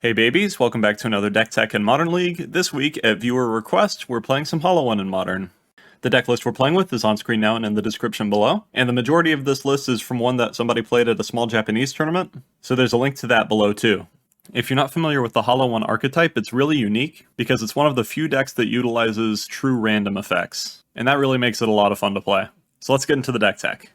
Hey babies, welcome back to another Deck Tech in Modern League. This week, at viewer request, we're playing some Hollow One in Modern. The deck list we're playing with is on screen now and in the description below, and the majority of this list is from one that somebody played at a small Japanese tournament, so there's a link to that below too. If you're not familiar with the Hollow One archetype, it's really unique, because it's one of the few decks that utilizes true random effects, and that really makes it a lot of fun to play. So let's get into the deck tech.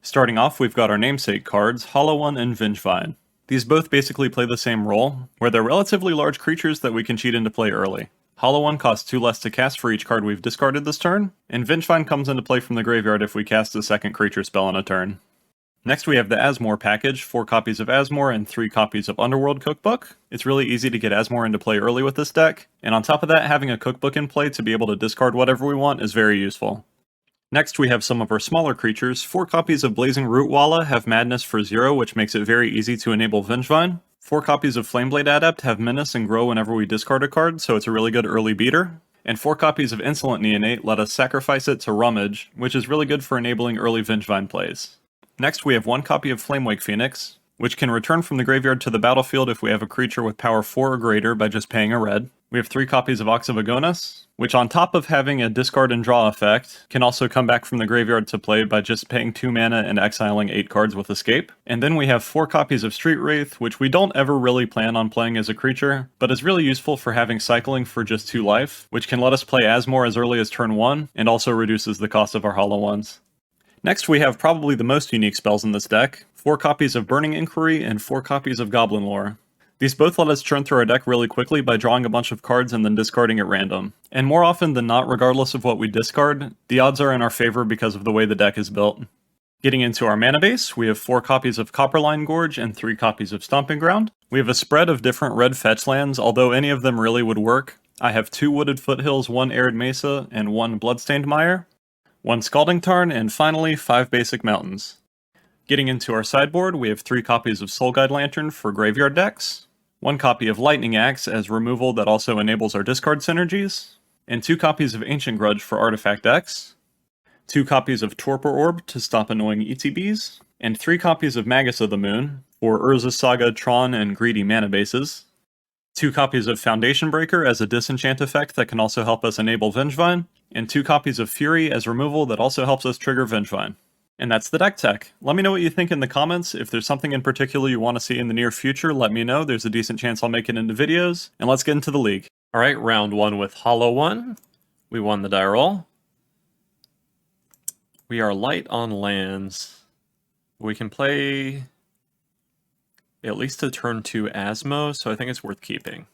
Starting off, we've got our namesake cards, Hollow One and Vengevine. These both basically play the same role, where they're relatively large creatures that we can cheat into play early. Hollow One costs 2 less to cast for each card we've discarded this turn, and Vengevine comes into play from the graveyard if we cast a second creature spell in a turn. Next we have the Asmore package, 4 copies of Asmore and 3 copies of Underworld Cookbook. It's really easy to get Asmore into play early with this deck, and on top of that, having a Cookbook in play to be able to discard whatever we want is very useful. Next we have some of our smaller creatures. 4 copies of Blazing Rootwalla have Madness for 0, which makes it very easy to enable Vengevine. 4 copies of Flameblade Adept have Menace and Grow whenever we discard a card, so it's a really good early beater. And 4 copies of Insolent Neonate let us sacrifice it to Rummage, which is really good for enabling early Vengevine plays. Next we have 1 copy of Flamewake Phoenix, which can return from the graveyard to the battlefield if we have a creature with power 4 or greater by just paying a red. We have 3 copies of Ox of Agonas, which on top of having a discard and draw effect, can also come back from the graveyard to play by just paying 2 mana and exiling 8 cards with Escape. And then we have 4 copies of Street Wraith, which we don't ever really plan on playing as a creature, but is really useful for having cycling for just 2 life, which can let us play Asmore as early as turn 1, and also reduces the cost of our Hollow Ones. Next we have probably the most unique spells in this deck, 4 copies of Burning Inquiry and 4 copies of Goblin Lore. These both let us churn through our deck really quickly by drawing a bunch of cards and then discarding at random. And more often than not, regardless of what we discard, the odds are in our favor because of the way the deck is built. Getting into our mana base, we have 4 copies of Copperline Gorge and 3 copies of Stomping Ground. We have a spread of different red fetch lands, although any of them really would work. I have 2 Wooded Foothills, 1 Arid Mesa, and 1 Bloodstained Mire, 1 Scalding Tarn, and finally 5 basic mountains. Getting into our sideboard, we have 3 copies of Soul Guide Lantern for graveyard decks, 1 copy of Lightning Axe as removal that also enables our discard synergies, and 2 copies of Ancient Grudge for artifact decks, 2 copies of Torpor Orb to stop annoying ETBs, and 3 copies of Magus of the Moon for Urza Saga, Tron, and Greedy mana bases, 2 copies of Foundation Breaker as a disenchant effect that can also help us enable Vengevine, and 2 copies of Fury as removal that also helps us trigger Vengevine. And that's the deck tech. Let me know what you think in the comments. If there's something in particular you want to see in the near future, let me know. There's a decent chance I'll make it into videos. And let's get into the league. Alright, round 1 with Hollow One. We won the die roll. We are light on lands. We can play at least a turn 2 Asmo, so I think it's worth keeping.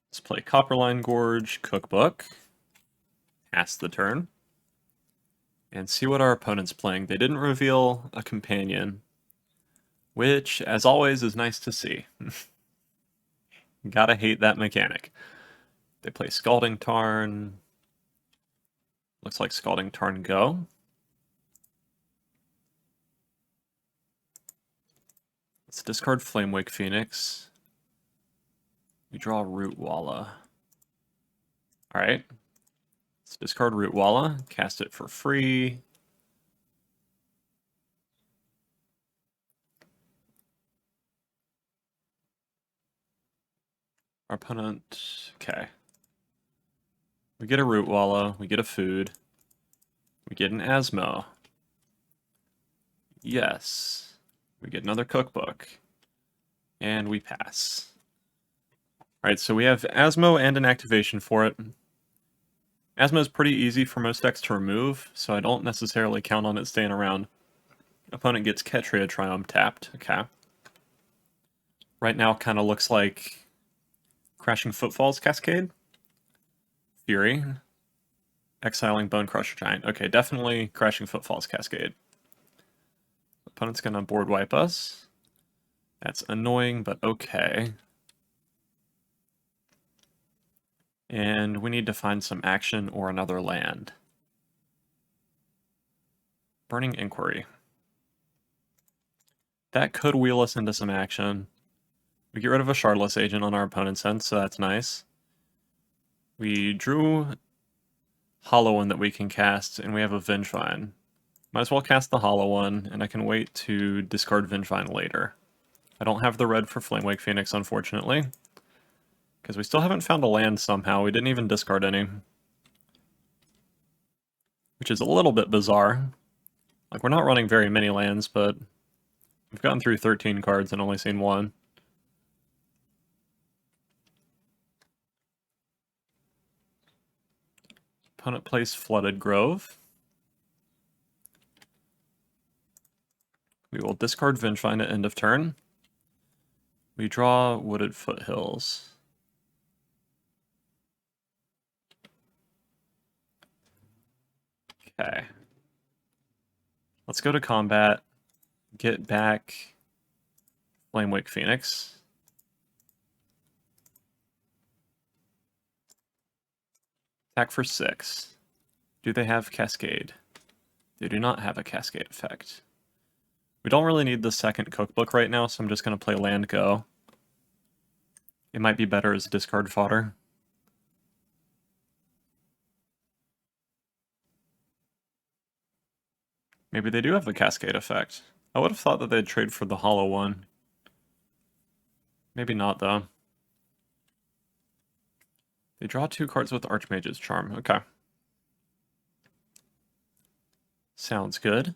Let's play Copperline Gorge, Cookbook. Pass the turn, and see what our opponent's playing. They didn't reveal a companion, which, as always, is nice to see. Gotta hate that mechanic. They play Scalding Tarn. Looks like Scalding Tarn go. Let's discard Flamewake Phoenix. We draw Rootwalla. Alright. Let's discard Rootwalla, cast it for free. Our opponent, okay. We get a Rootwalla, we get a food, we get an Asmo. Yes. We get another Cookbook. And we pass. Alright, so we have Asmo and an activation for it. Asmo is pretty easy for most decks to remove, so I don't necessarily count on it staying around. Opponent gets Ketria Triumph tapped, okay. Right now kind of looks like Crashing Footfalls Cascade. Fury. Exiling Bone Crusher Giant. Okay, definitely Crashing Footfalls Cascade. Opponent's gonna board wipe us. That's annoying, but okay. And we need to find some action or another land. Burning Inquiry. That could wheel us into some action. We get rid of a Shardless Agent on our opponent's end, so that's nice. We drew Hollow One that we can cast, and we have a Vengevine. Might as well cast the Hollow one, and I can wait to discard Vengevine later. I don't have the red for Flamewake Phoenix, unfortunately. Because we still haven't found a land somehow. We didn't even discard any. Which is a little bit bizarre. Like, we're not running very many lands, but we've gotten through 13 cards and only seen one. Opponent plays Flooded Grove. We will discard Vengevine at end of turn. We draw Wooded Foothills. Okay. Let's go to combat. Get back Flamewake Phoenix. Attack for 6. Do they have Cascade? They do not have a Cascade effect. We don't really need the second cookbook right now, so I'm just going to play land go. It might be better as discard fodder. Maybe they do have the Cascade effect. I would have thought that they'd trade for the Hollow one. Maybe not, though. They draw 2 cards with Archmage's Charm. Okay. Sounds good.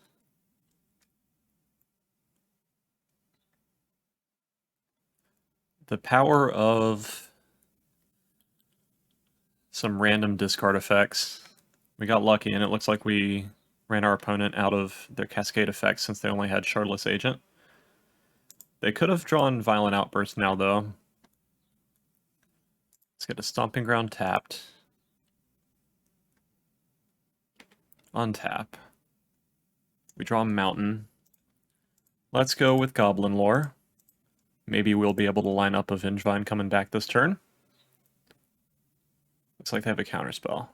The power of some random discard effects. We got lucky, and it looks like we ran our opponent out of their Cascade effects since they only had Shardless Agent. They could have drawn Violent Outburst now, though. Let's get a Stomping Ground tapped. Untap. We draw Mountain. Let's go with Goblin Lore. Maybe we'll be able to line up a Vengevine coming back this turn. Looks like they have a counterspell.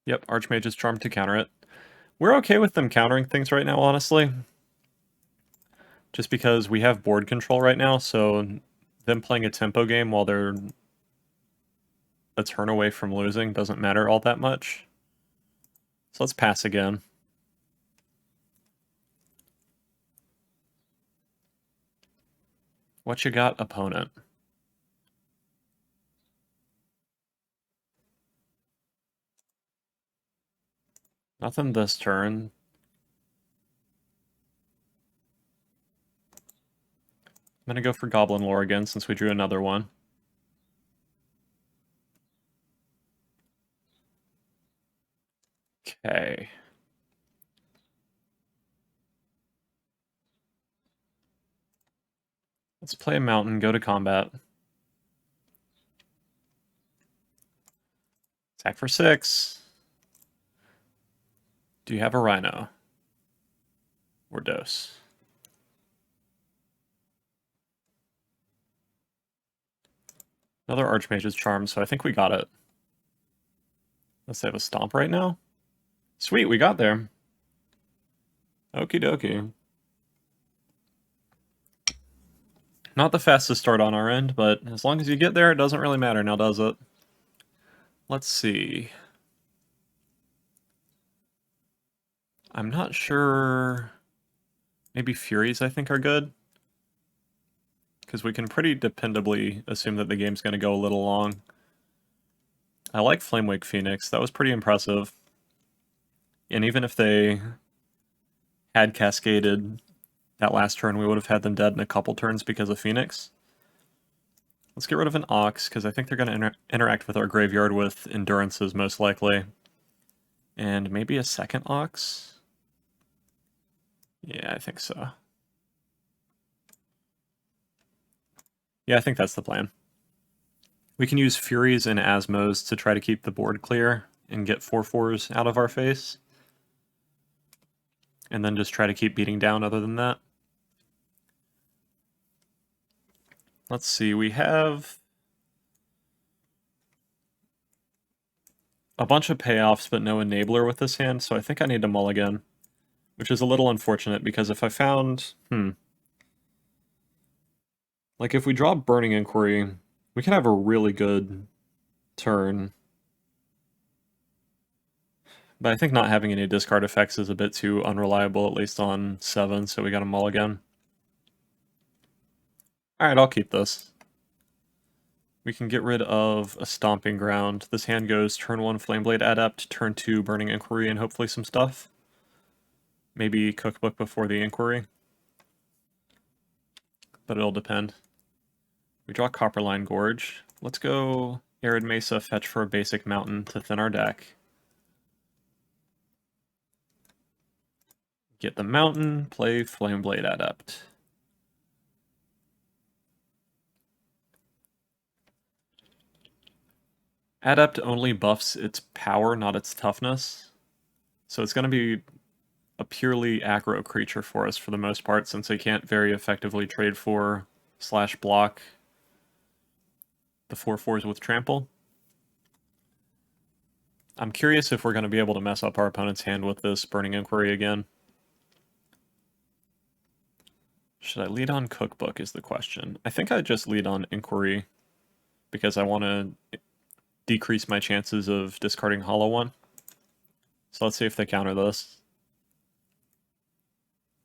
Yep, Archmage's Charm to counter it. We're okay with them countering things right now, honestly. Just because we have board control right now, so them playing a tempo game while they're a turn away from losing doesn't matter all that much. So let's pass again. What you got, opponent? Nothing this turn. I'm gonna go for Goblin Lore again since we drew another one. Okay. Let's play a mountain, go to combat. Attack for 6. Do you have a Rhino? Or Dose? Another Archmage's Charm, so I think we got it. Let's have a Stomp right now. Sweet, we got there. Okie dokie. Not the fastest start on our end, but as long as you get there, it doesn't really matter now, does it? Let's see. I'm not sure. Maybe Furies, I think, are good. Because we can pretty dependably assume that the game's going to go a little long. I like Flamewake Phoenix. That was pretty impressive. And even if they had cascaded that last turn, we would have had them dead in a couple turns because of Phoenix. Let's get rid of an Ox, because I think they're going to interact with our graveyard with Endurances, most likely. And maybe a second Ox? Yeah, I think so. Yeah, I think that's the plan. We can use Furies and Asmos to try to keep the board clear and get 4/4s out of our face. And then just try to keep beating down other than that. Let's see, we have a bunch of payoffs but no enabler with this hand, so I think I need to mulligan. Which is a little unfortunate, because if I found... Like, if we draw Burning Inquiry, we can have a really good turn. But I think not having any discard effects is a bit too unreliable, at least on 7, so we got a mulligan. Alright, I'll keep this. We can get rid of a Stomping Ground. This hand goes turn 1 Flameblade Adept, turn 2 Burning Inquiry, and hopefully some stuff. Maybe Cookbook before the Inquiry. But it'll depend. We draw Copperline Gorge. Let's go Arid Mesa, fetch for a basic mountain to thin our deck. Get the mountain, play Flameblade Adept. Adept only buffs its power, not its toughness. So it's going to be a purely aggro creature for us for the most part, since they can't very effectively trade for / block the 4/4s with trample. I'm curious if we're going to be able to mess up our opponent's hand with this Burning Inquiry again. Should I lead on Cookbook is the question. I think I'd just lead on Inquiry because I want to decrease my chances of discarding Hollow One. So let's see if they counter this.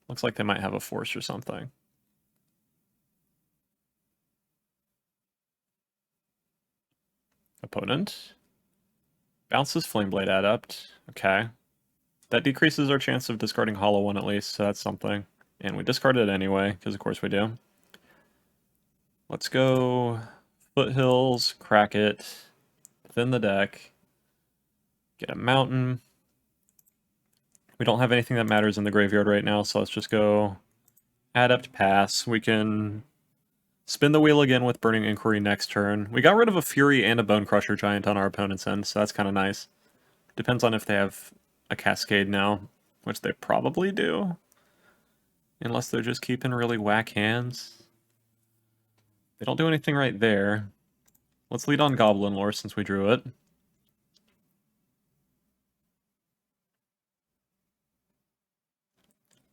Looks like they might have a force or something. Opponent. Bounces Flameblade Adept. Okay. That decreases our chance of discarding Hollow One at least, so that's something. And we discard it anyway, because of course we do. Let's go Foothills, crack it, thin the deck, get a mountain. We don't have anything that matters in the graveyard right now, so let's just go Adept, pass. We can spin the wheel again with Burning Inquiry next turn. We got rid of a Fury and a Bone Crusher Giant on our opponent's end, so that's kind of nice. Depends on if they have a Cascade now, which they probably do. Unless they're just keeping really whack hands. They don't do anything right there. Let's lead on Goblin Lore since we drew it.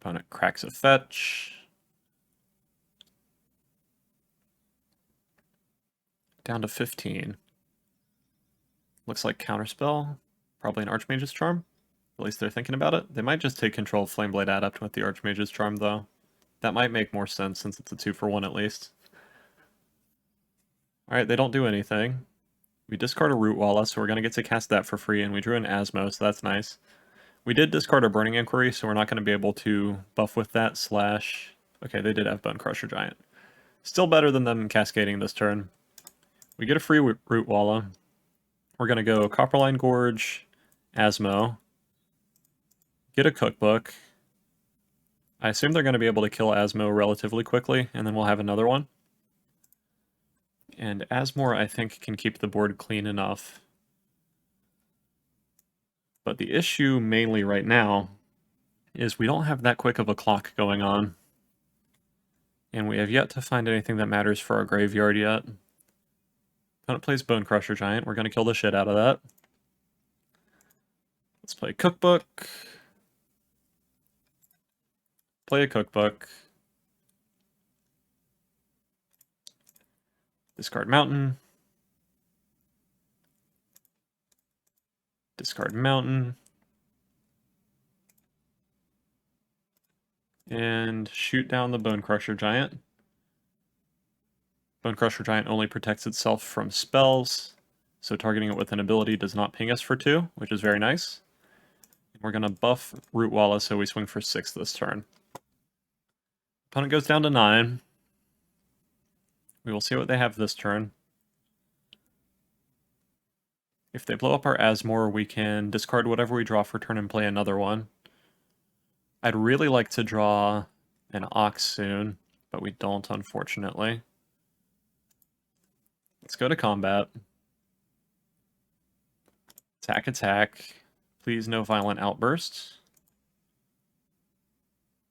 Opponent cracks a fetch. Down to 15. Looks like Counterspell. Probably an Archmage's Charm. At least they're thinking about it. They might just take control of Flameblade Adept with the Archmage's Charm, though. That might make more sense since it's a 2-for-1 at least. Alright, they don't do anything. We discard a Root Walla, so we're going to get to cast that for free, and we drew an Asmo, so that's nice. We did discard a Burning Inquiry, so we're not going to be able to buff with that / Okay, they did have Bone Crusher Giant. Still better than them cascading this turn. We get a free Root Walla. We're going to go Copperline Gorge, Asmo, get a Cookbook. I assume they're going to be able to kill Asmo relatively quickly, and then we'll have another one. And Asmore, I think, can keep the board clean enough. But the issue mainly right now is we don't have that quick of a clock going on. And we have yet to find anything that matters for our graveyard yet. Opponent plays Bone Crusher Giant. We're going to kill the shit out of that. Let's play Cookbook. Play a Cookbook. Discard Mountain. Discard Mountain. And shoot down the Bone Crusher Giant. Bone Crusher Giant only protects itself from spells, so targeting it with an ability does not ping us for 2, which is very nice. We're going to buff Root Walla so we swing for 6 this turn. Opponent goes down to 9. We will see what they have this turn. If they blow up our Asmore, we can discard whatever we draw for turn and play another one. I'd really like to draw an Ox soon, but we don't, unfortunately. Let's go to combat. Attack, attack. Please, no violent outbursts.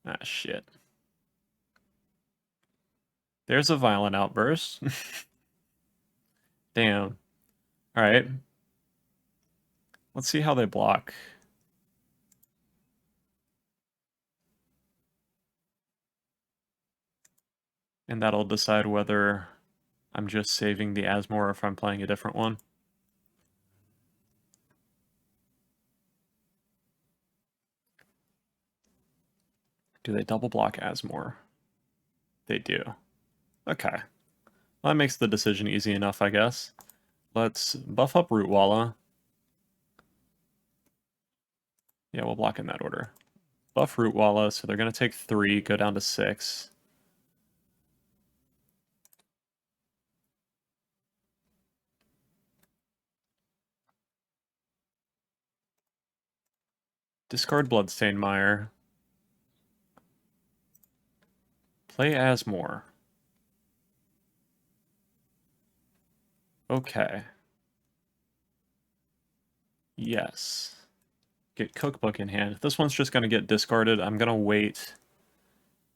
Ah, shit. There's a violent outburst. Damn. Alright. Let's see how they block. And that'll decide whether I'm just saving the Asmore or if I'm playing a different one. Do they double block Asmore? They do. Okay. Well, that makes the decision easy enough, I guess. Let's buff up Rootwalla. Yeah, we'll block in that order. Buff Rootwalla, so they're going to take 3, go down to 6. Discard Bloodstained Mire. Play Asmore. Okay. Yes. Get Cookbook in hand. This one's just going to get discarded. I'm going to wait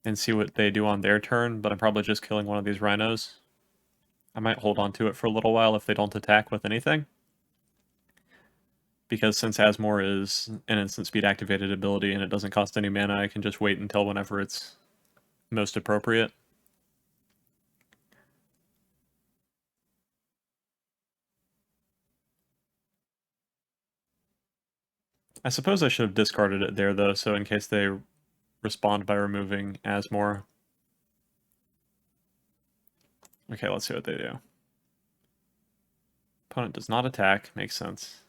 and see what they do on their turn, but I'm probably just killing one of these rhinos. I might hold on to it for a little while if they don't attack with anything. Because since Asmore is an instant speed activated ability and it doesn't cost any mana, I can just wait until whenever it's most appropriate. I suppose I should have discarded it there, though, so in case they respond by removing Asmore. Okay, let's see what they do. Opponent does not attack. Makes sense.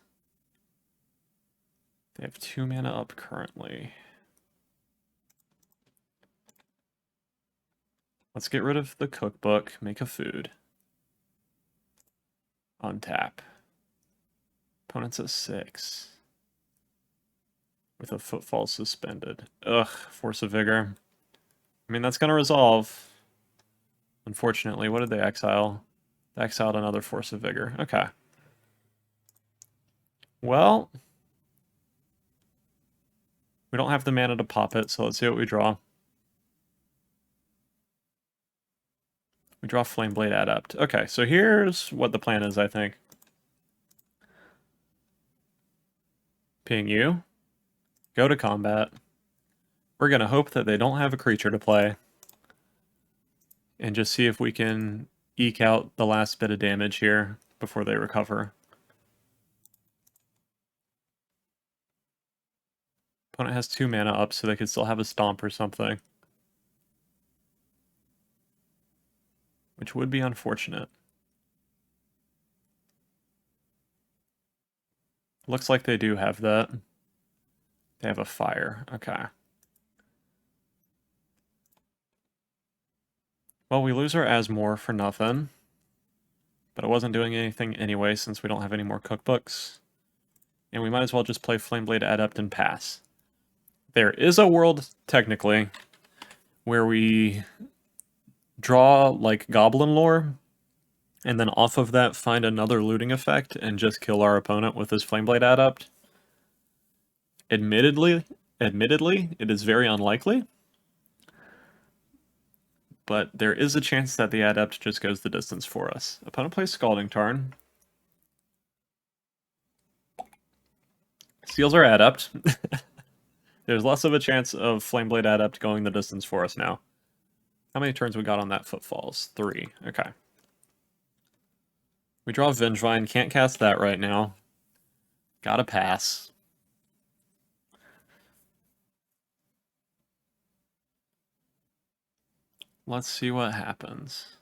They have 2 mana up currently. Let's get rid of the cookbook, make a food. Untap. Opponent's at 6. With a Footfalls suspended. Ugh, Force of Vigor. I mean, that's going to resolve. Unfortunately, what did they exile? They exiled another Force of Vigor. Okay. Well, we don't have the mana to pop it, so let's see what we draw. We draw Flameblade Adept. Okay, so here's what the plan is, I think. Ping you. Go to combat. We're going to hope that they don't have a creature to play. And just see if we can eke out the last bit of damage here before they recover. Opponent has 2 mana up, so they could still have a stomp or something. Which would be unfortunate. Looks like they do have that. They have a fire. Okay. Well, we lose our Asmore for nothing. But it wasn't doing anything anyway since we don't have any more cookbooks. And we might as well just play Flameblade Adept and pass. There is a world, technically, where we draw, like, Goblin Lore, and then off of that find another looting effect and just kill our opponent with his Flameblade Adept. Admittedly, it is very unlikely, but there is a chance that the Adept just goes the distance for us. Opponent plays Scalding Tarn. Steals our Adept. There's less of a chance of Flameblade Adept going the distance for us now. How many turns we got on that Footfalls? 3. Okay. We draw Vengevine. Can't cast that right now. Gotta pass. Let's see what happens.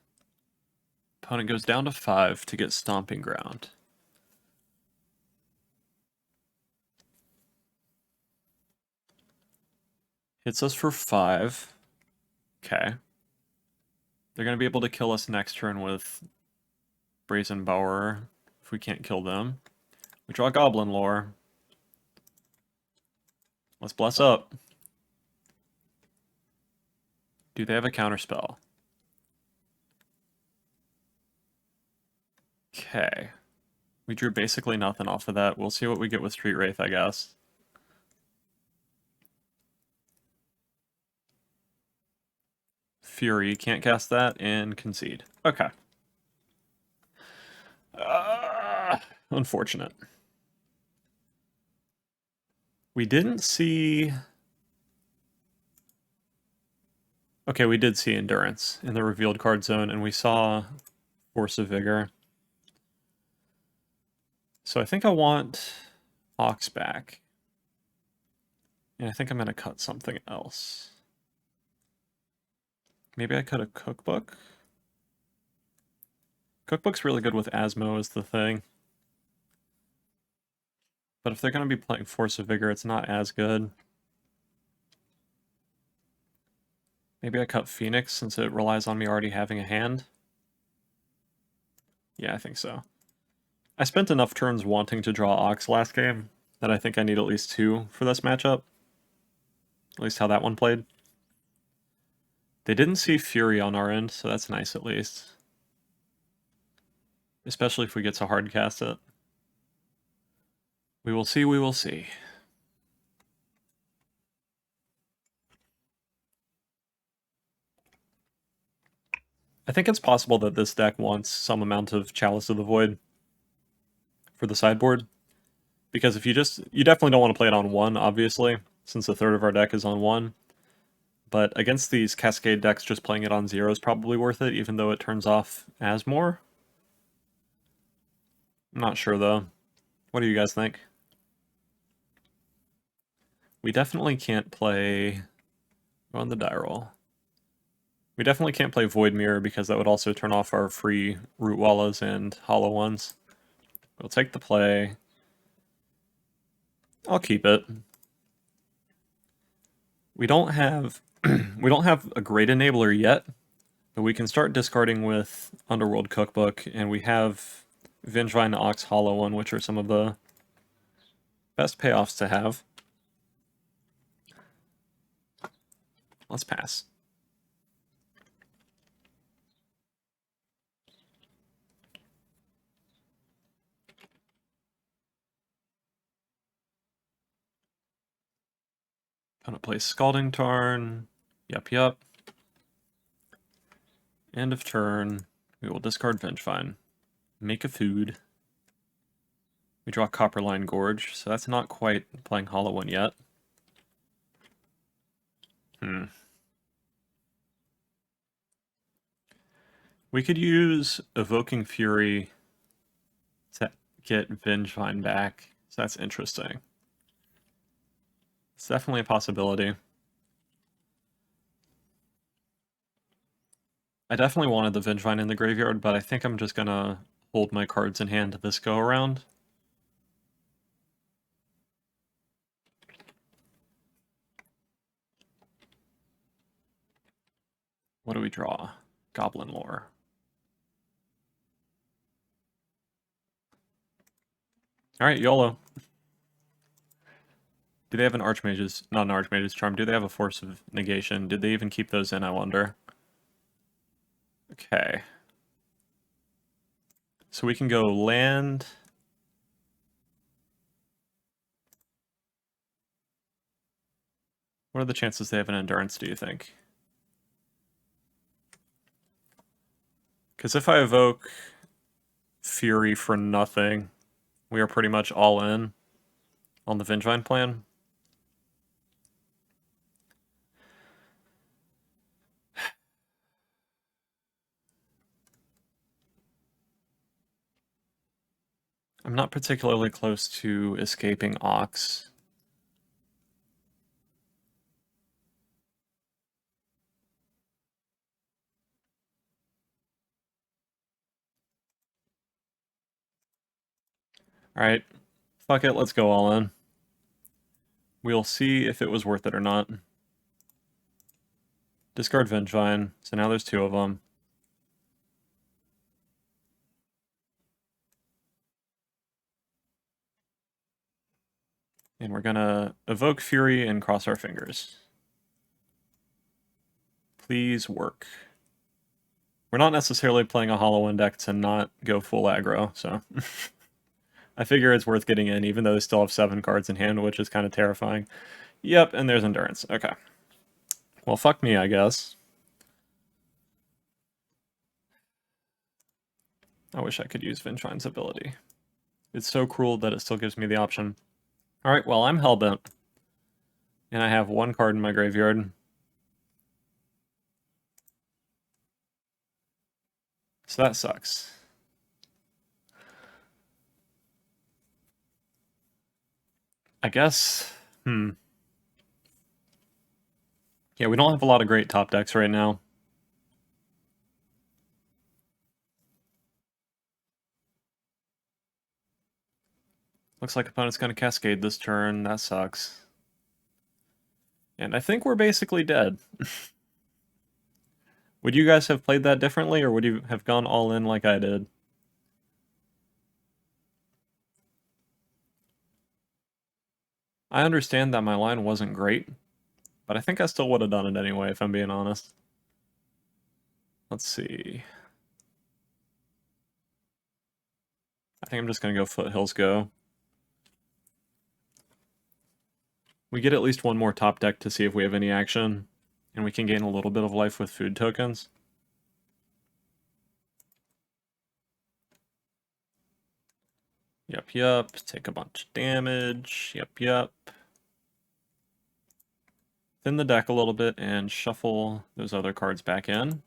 Opponent goes down to 5 to get Stomping Ground. Hits us for 5. Okay. They're going to be able to kill us next turn with Brazen Bower if we can't kill them. We draw Goblin Lore. Let's bless up. Do they have a counterspell? Okay. We drew basically nothing off of that. We'll see what we get with Street Wraith, I guess. Fury, can't cast that, and concede. Okay. Unfortunate. We didn't see... Okay, we did see Endurance in the revealed card zone, and we saw Force of Vigor. So I think I want Ox back. And I think I'm going to cut something else. Maybe I cut a cookbook? Cookbook's really good with Asmo is the thing. But if they're going to be playing Force of Vigor, it's not as good. Maybe I cut Phoenix since it relies on me already having a hand. Yeah, I think so. I spent enough turns wanting to draw Ox last game that I think I need at least 2 for this matchup. At least how that one played. They didn't see Fury on our end, so that's nice at least. Especially if we get to hard cast it. We will see, we will see. I think it's possible that this deck wants some amount of Chalice of the Void for the sideboard. Because if you definitely don't want to play it on 1, obviously, since a third of our deck is on 1. But against these Cascade decks, just playing it on 0 is probably worth it, even though it turns off Asmore. I'm not sure, though. What do you guys think? We definitely can't play... on the die roll. We definitely can't play Void Mirror because that would also turn off our free Root Wallas and Hollow ones. We'll take the play. I'll keep it. We don't have we don't have a great enabler yet, but we can start discarding with Underworld Cookbook, and we have Vengevine, Ox, Hollow one, which are some of the best payoffs to have. Let's pass. Gonna play Scalding Tarn. Yup. End of turn. We will discard Vengevine. Make a food. We draw Copperline Gorge, so that's not quite playing Hollow one yet. We could use Evoking Fury to get Vengevine back, so that's interesting. It's definitely a possibility. I definitely wanted the Vengevine in the graveyard, but I think I'm just gonna hold my cards in hand this go around. What do we draw? Goblin Lore. Alright, YOLO. Do they have an Archmage's... not an Archmage's Charm. Do they have a Force of Negation? Did they even keep those in, I wonder? Okay. So we can go land... What are the chances they have an Endurance, do you think? Because if I evoke Fury for nothing, we are pretty much all in on the Vengevine plan. I'm not particularly close to escaping Ox. Alright, fuck it, let's go all in. We'll see if it was worth it or not. Discard Vengevine, so now there's 2 of them. And we're gonna evoke Fury and cross our fingers. Please work. We're not necessarily playing a Hollow one deck to not go full aggro, so... I figure it's worth getting in, even though they still have 7 cards in hand, which is kind of terrifying. Yep, and there's Endurance. Okay. Well, fuck me, I guess. I wish I could use Vengevine's ability. It's so cruel that it still gives me the option. Alright, well, I'm Hellbent. And I have 1 card in my graveyard. So that sucks. I guess... Yeah, we don't have a lot of great top decks right now. Looks like opponent's going to Cascade this turn. That sucks. And I think we're basically dead. Would you guys have played that differently, or would you have gone all in like I did? I understand that my line wasn't great, but I think I still would have done it anyway, if I'm being honest. Let's see. I think I'm just going to go Foothills Go. We get at least one more top deck to see if we have any action, and we can gain a little bit of life with food tokens. Yep. Take a bunch of damage. Yep. Thin the deck a little bit and shuffle those other cards back in.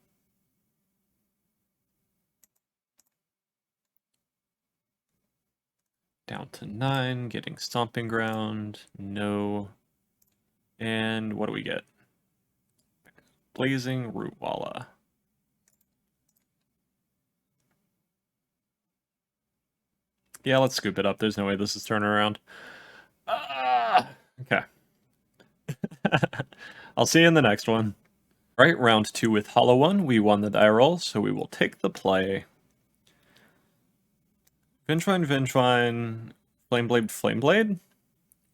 Down to 9, getting Stomping Ground. No. And what do we get? Blazing Rootwalla. Yeah, let's scoop it up. There's no way this is turning around. Okay. I'll see you in the next one. Right, round 2 with Hollow One. We won the die roll, so we will take the play. Vengevine, Flameblade,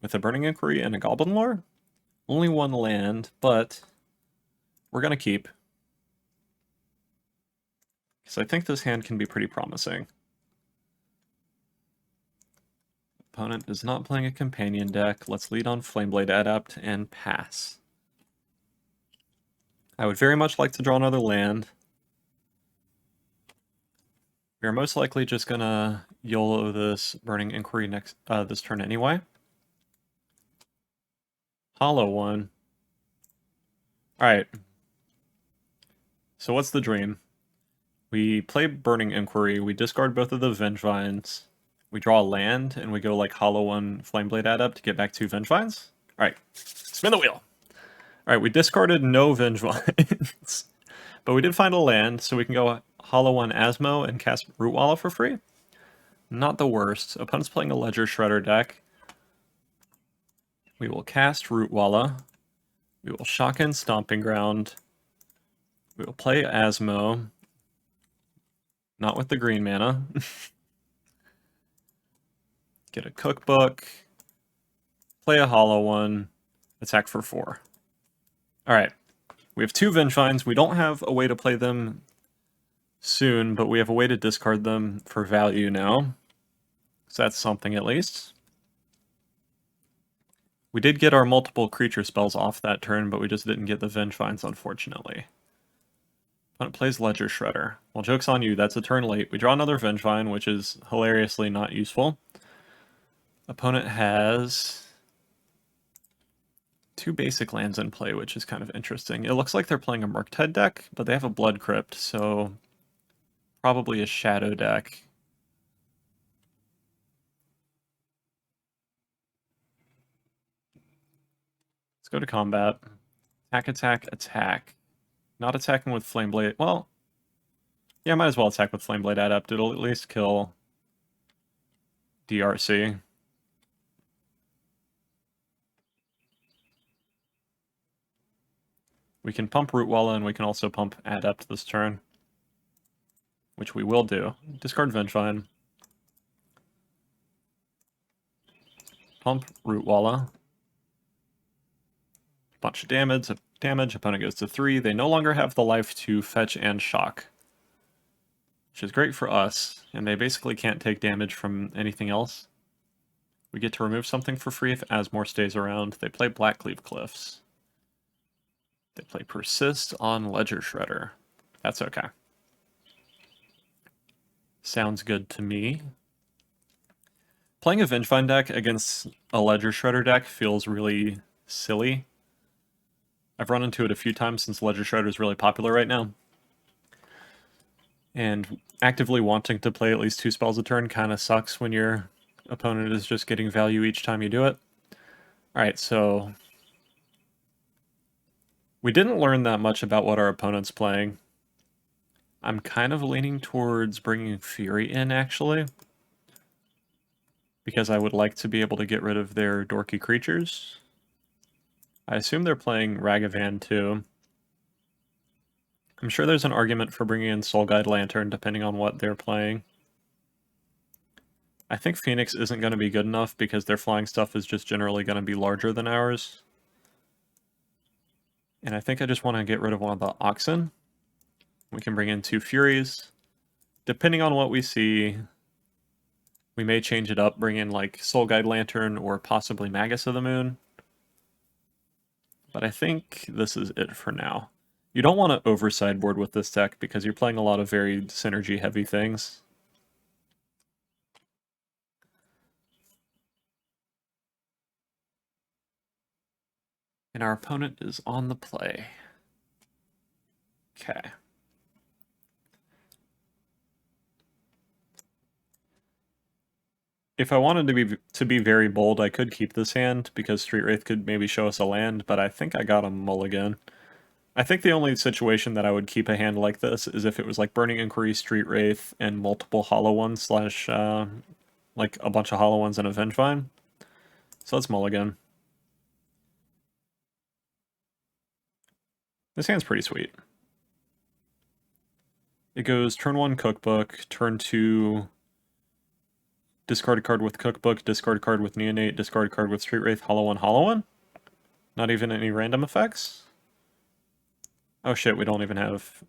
with a Burning Inquiry and a Goblin Lore. Only one land, but we're going to keep. Because I think this hand can be pretty promising. Opponent is not playing a companion deck. Let's lead on Flameblade Adept and pass. I would very much like to draw another land. We're most likely just gonna YOLO this Burning Inquiry next this turn anyway. Hollow One. Alright. So what's the dream? We play Burning Inquiry, we discard both of the Vengevines, we draw a land, and we go like Hollow One Flameblade Adept to get back 2 Vengevines. Alright, spin the wheel! Alright, we discarded no Vengevines, but we did find a land, so we can go Hollow One Asmo and cast Rootwalla for free. Not the worst. Opponent's playing a Ledger Shredder deck. We will cast Rootwalla. We will shock in Stomping Ground. We will play Asmo. Not with the green mana. Get a Cookbook. Play a Hollow One. Attack for 4. Alright. We have 2 Vengevines. We don't have a way to play them soon, but we have a way to discard them for value now. So that's something at least. We did get our multiple creature spells off that turn, but we just didn't get the Vengevines, unfortunately. Opponent plays Ledger Shredder. Well, joke's on you, that's a turn late. We draw another Vengevine, which is hilariously not useful. Opponent has 2 basic lands in play, which is kind of interesting. It looks like they're playing a Murktide deck, but they have a Blood Crypt, so probably a Shadow deck. Let's go to combat. Attack. Not attacking with Flameblade. Well, yeah, might as well attack with Flameblade Adept. It'll at least kill DRC. We can pump Rootwalla, and we can also pump Adept this turn, which we will do. Discard Vengevine. Pump Rootwalla. Bunch of damage. Opponent goes to 3. They no longer have the life to fetch and shock, which is great for us, and they basically can't take damage from anything else. We get to remove something for free if Asmore stays around. They play Blackleaf Cliffs. They play Persist on Ledger Shredder. That's okay. Sounds good to me. Playing a Vengevine deck against a Ledger Shredder deck feels really silly. I've run into it a few times since Ledger Shredder is really popular right now. And actively wanting to play at least 2 spells a turn kind of sucks when your opponent is just getting value each time you do it. Alright, so we didn't learn that much about what our opponent's playing. I'm kind of leaning towards bringing Fury in, actually. because I would like to be able to get rid of their dorky creatures. I assume they're playing Ragavan too. I'm sure there's an argument for bringing in Soul Guide Lantern depending on what they're playing. I think Phoenix isn't going to be good enough because their flying stuff is just generally going to be larger than ours. And I think I just want to get rid of one of the Oxen. We can bring in 2 Furies. Depending on what we see, we may change it up, bring in like Soul Guide Lantern or possibly Magus of the Moon. But I think this is it for now. You don't want to over-sideboard with this deck because you're playing a lot of very synergy-heavy things. And our opponent is on the play. Okay. If I wanted to be very bold, I could keep this hand because Street Wraith could maybe show us a land, but I think I got a mulligan. I think the only situation that I would keep a hand like this is if it was like Burning Inquiry, Street Wraith, and multiple Hollow Ones slash like a bunch of Hollow Ones and a Vengevine. So let's mulligan. This hand's pretty sweet. It goes turn 1 Cookbook, turn 2 discard a card with Cookbook, discard a card with Neonate, discard a card with Street Wraith, Hollow 1, Hollow 1. Not even any random effects. Oh shit, we don't even have...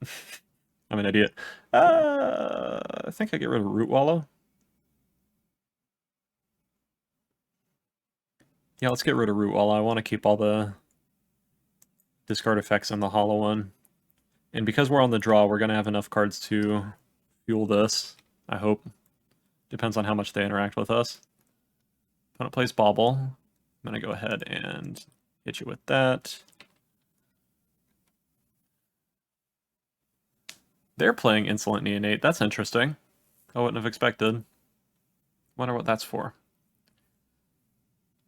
I'm an idiot. I think I get rid of Root Wallow. Yeah, let's get rid of Root Wallow. I want to keep all the discard effects in the Hollow 1. And because we're on the draw, we're going to have enough cards to fuel this, I hope. Depends on how much they interact with us. Opponent plays Bauble. I'm going to go ahead and hit you with that. They're playing Insolent Neonate. That's interesting. I wouldn't have expected. Wonder what that's for.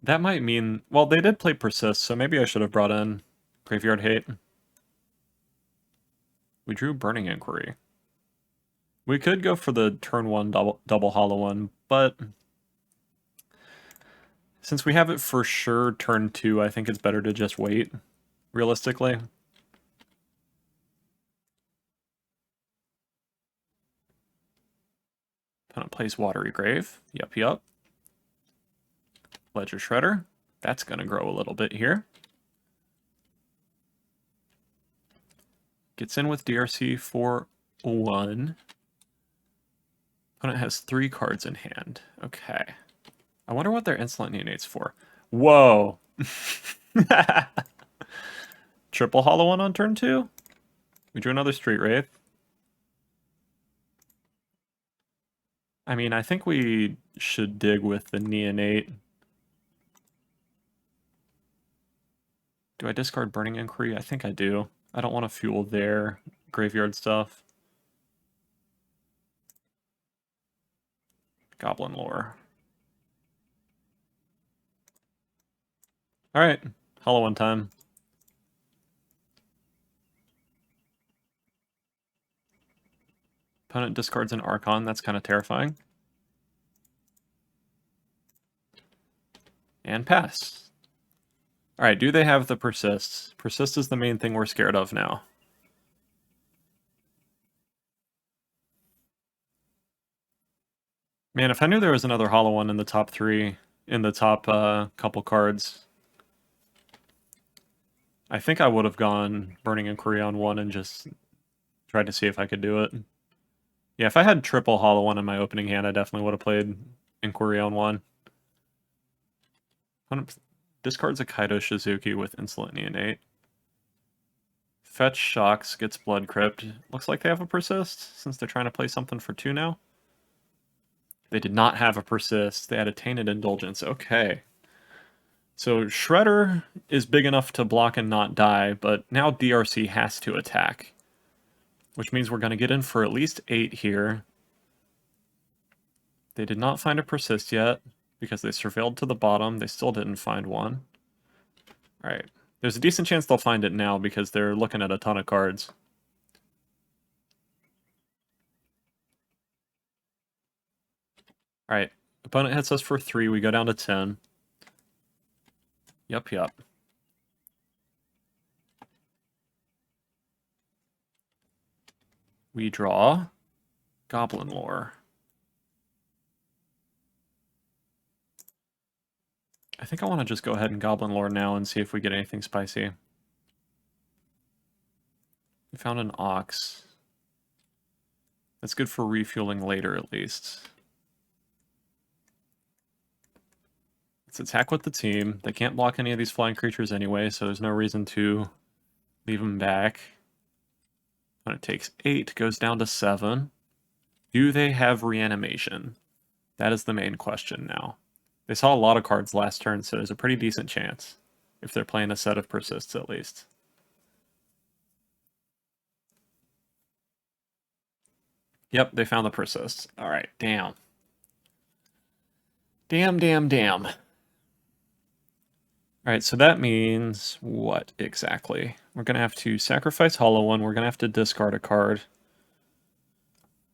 That might mean... Well, they did play Persist, so maybe I should have brought in Graveyard Hate. We drew Burning Inquiry. We could go for the turn 1 double Hollow one, but... Since we have it for sure turn 2, I think it's better to just wait, realistically. Opponent plays Watery Grave. Yup. Ledger Shredder. That's going to grow a little bit here. Gets in with DRC for 1. Opponent has 3 cards in hand. Okay. I wonder what their Insolent Neonate's for. Whoa! Triple Hollow 1 on turn 2? We drew another Street Wraith. I mean, I think we should dig with the Neonate. Do I discard Burning Inquiry? I think I do. I don't want to fuel their graveyard stuff. Goblin Lore. Alright, Hollow 1 time. Opponent discards an Archon, that's kind of terrifying. And pass. Alright, do they have the Persist? Persist is the main thing we're scared of now. Man, if I knew there was another Hollow 1 in the top 3, in the top couple cards, I think I would have gone Burning Inquiry on 1 and just tried to see if I could do it. Yeah, if I had triple Hollow 1 in my opening hand, I definitely would have played Inquiry on 1. Discards a Kaido Shizuki with Insolent Neonate. Fetch Shocks, gets Blood Crypt. Looks like they have a Persist, since they're trying to play something for 2 now. They did not have a Persist. They had a Tainted Indulgence. Okay. So Shredder is big enough to block and not die, but now DRC has to attack. Which means we're going to get in for at least 8 here. They did not find a Persist yet, because they surveilled to the bottom. They still didn't find one. Alright. There's a decent chance they'll find it now, because they're looking at a ton of cards. Alright. Opponent hits us for 3, we go down to 10. Yep. We draw Goblin Lore. I think I want to just go ahead and Goblin Lore now and see if we get anything spicy. We found an Ox. That's good for refueling later, at least. Let's attack with the team. They can't block any of these flying creatures anyway, so there's no reason to leave them back. When it takes 8, goes down to 7. Do they have Reanimation? That is the main question now. They saw a lot of cards last turn, so there's a pretty decent chance. If they're playing a set of Persists, at least. Yep, they found the Persists. Alright, damn. Damn. Alright, so that means what exactly? We're going to have to sacrifice Hollow One. We're going to have to discard a card,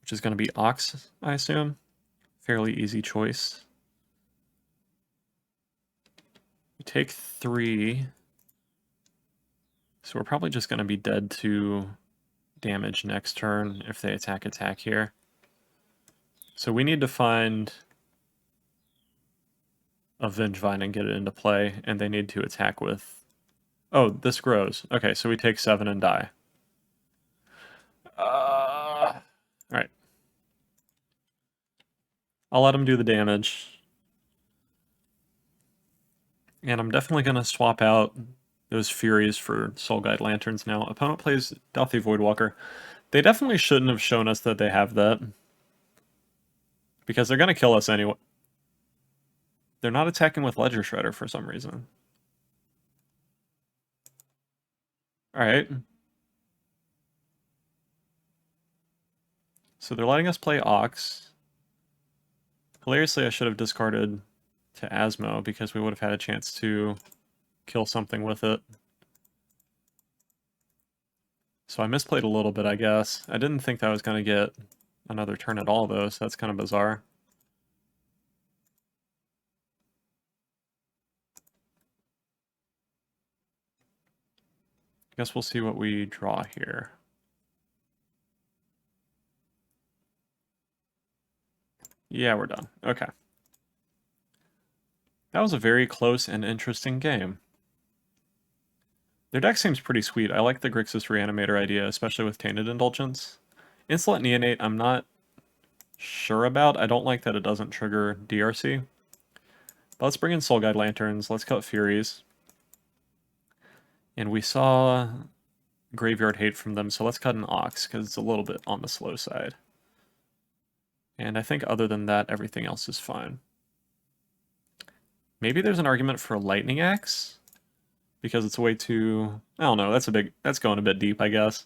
which is going to be Ox, I assume. Fairly easy choice. We take 3. So we're probably just going to be dead to damage next turn if they attack here. So we need to find a Vengevine and get it into play, and they need to attack with... Oh, this grows. Okay, so we take 7 and die. Alright. I'll let him do the damage. And I'm definitely going to swap out those Furies for Soul Guide Lanterns now. Opponent plays Dauthi Voidwalker. They definitely shouldn't have shown us that they have that, because they're going to kill us anyway. They're not attacking with Ledger Shredder for some reason. Alright. So they're letting us play Ox. Hilariously, I should have discarded to Asmo, because we would have had a chance to kill something with it. So I misplayed a little bit, I guess. I didn't think that I was going to get another turn at all, though, so that's kind of bizarre. I guess we'll see what we draw here. Yeah, we're done. Okay. That was a very close and interesting game. Their deck seems pretty sweet. I like the Grixis Reanimator idea, especially with Tainted Indulgence. Insolent Neonate, I'm not sure about. I don't like that it doesn't trigger DRC. But let's bring in Soul Guide Lanterns. Let's cut Furies. And we saw Graveyard Hate from them, so let's cut an Ox, because it's a little bit on the slow side. And I think other than that, everything else is fine. Maybe there's an argument for a Lightning Axe, because it's a way to... I don't know, that's going a bit deep, I guess.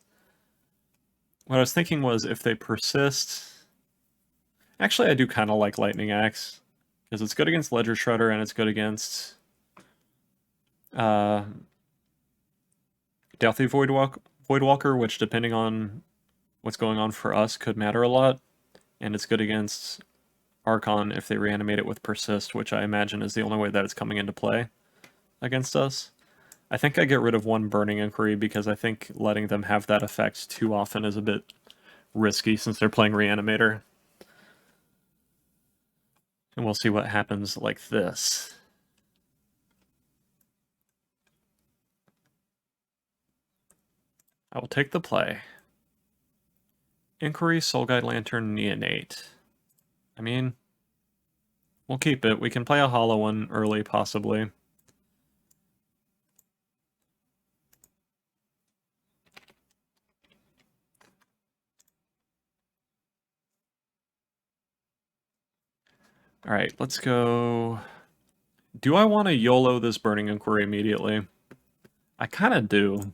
What I was thinking was if they persist... Actually, I do kind of like Lightning Axe, because it's good against Ledger Shredder, and it's good against... Dauthi Voidwalker, which, depending on what's going on for us, could matter a lot. And it's good against Archon if they reanimate it with Persist, which I imagine is the only way that it's coming into play against us. I think I get rid of one Burning Inquiry, because I think letting them have that effect too often is a bit risky since they're playing Reanimator. And we'll see what happens like this. I will take the play. Inquiry, Soul Guide Lantern, Neonate. I mean, we'll keep it. We can play a Hollow One early, possibly. Alright, let's go... Do I want to YOLO this Burning Inquiry immediately? I kind of do.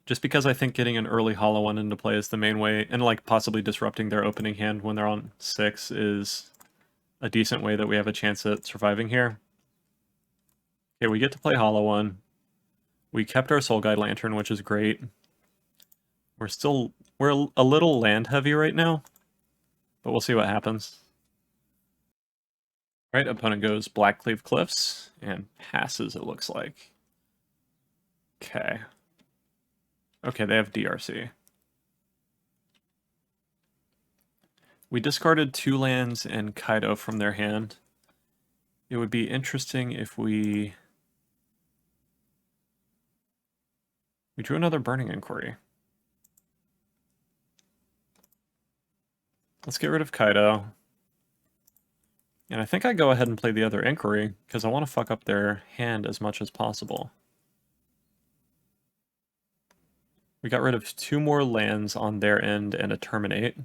Just because I think getting an early Hollow One into play is the main way, and like possibly disrupting their opening hand when they're on 6 is a decent way that we have a chance at surviving here. Okay, we get to play Hollow One. We kept our Soul Guide Lantern, which is great. We're a little land heavy right now, but we'll see what happens. Right, opponent goes Blackcleave Cliffs and passes, it looks like. Okay. Okay, they have DRC. We discarded 2 lands and Kaido from their hand. It would be interesting if we drew another Burning Inquiry. Let's get rid of Kaido. And I think I go ahead and play the other Inquiry, because I want to fuck up their hand as much as possible. We got rid of 2 more lands on their end and a Terminate.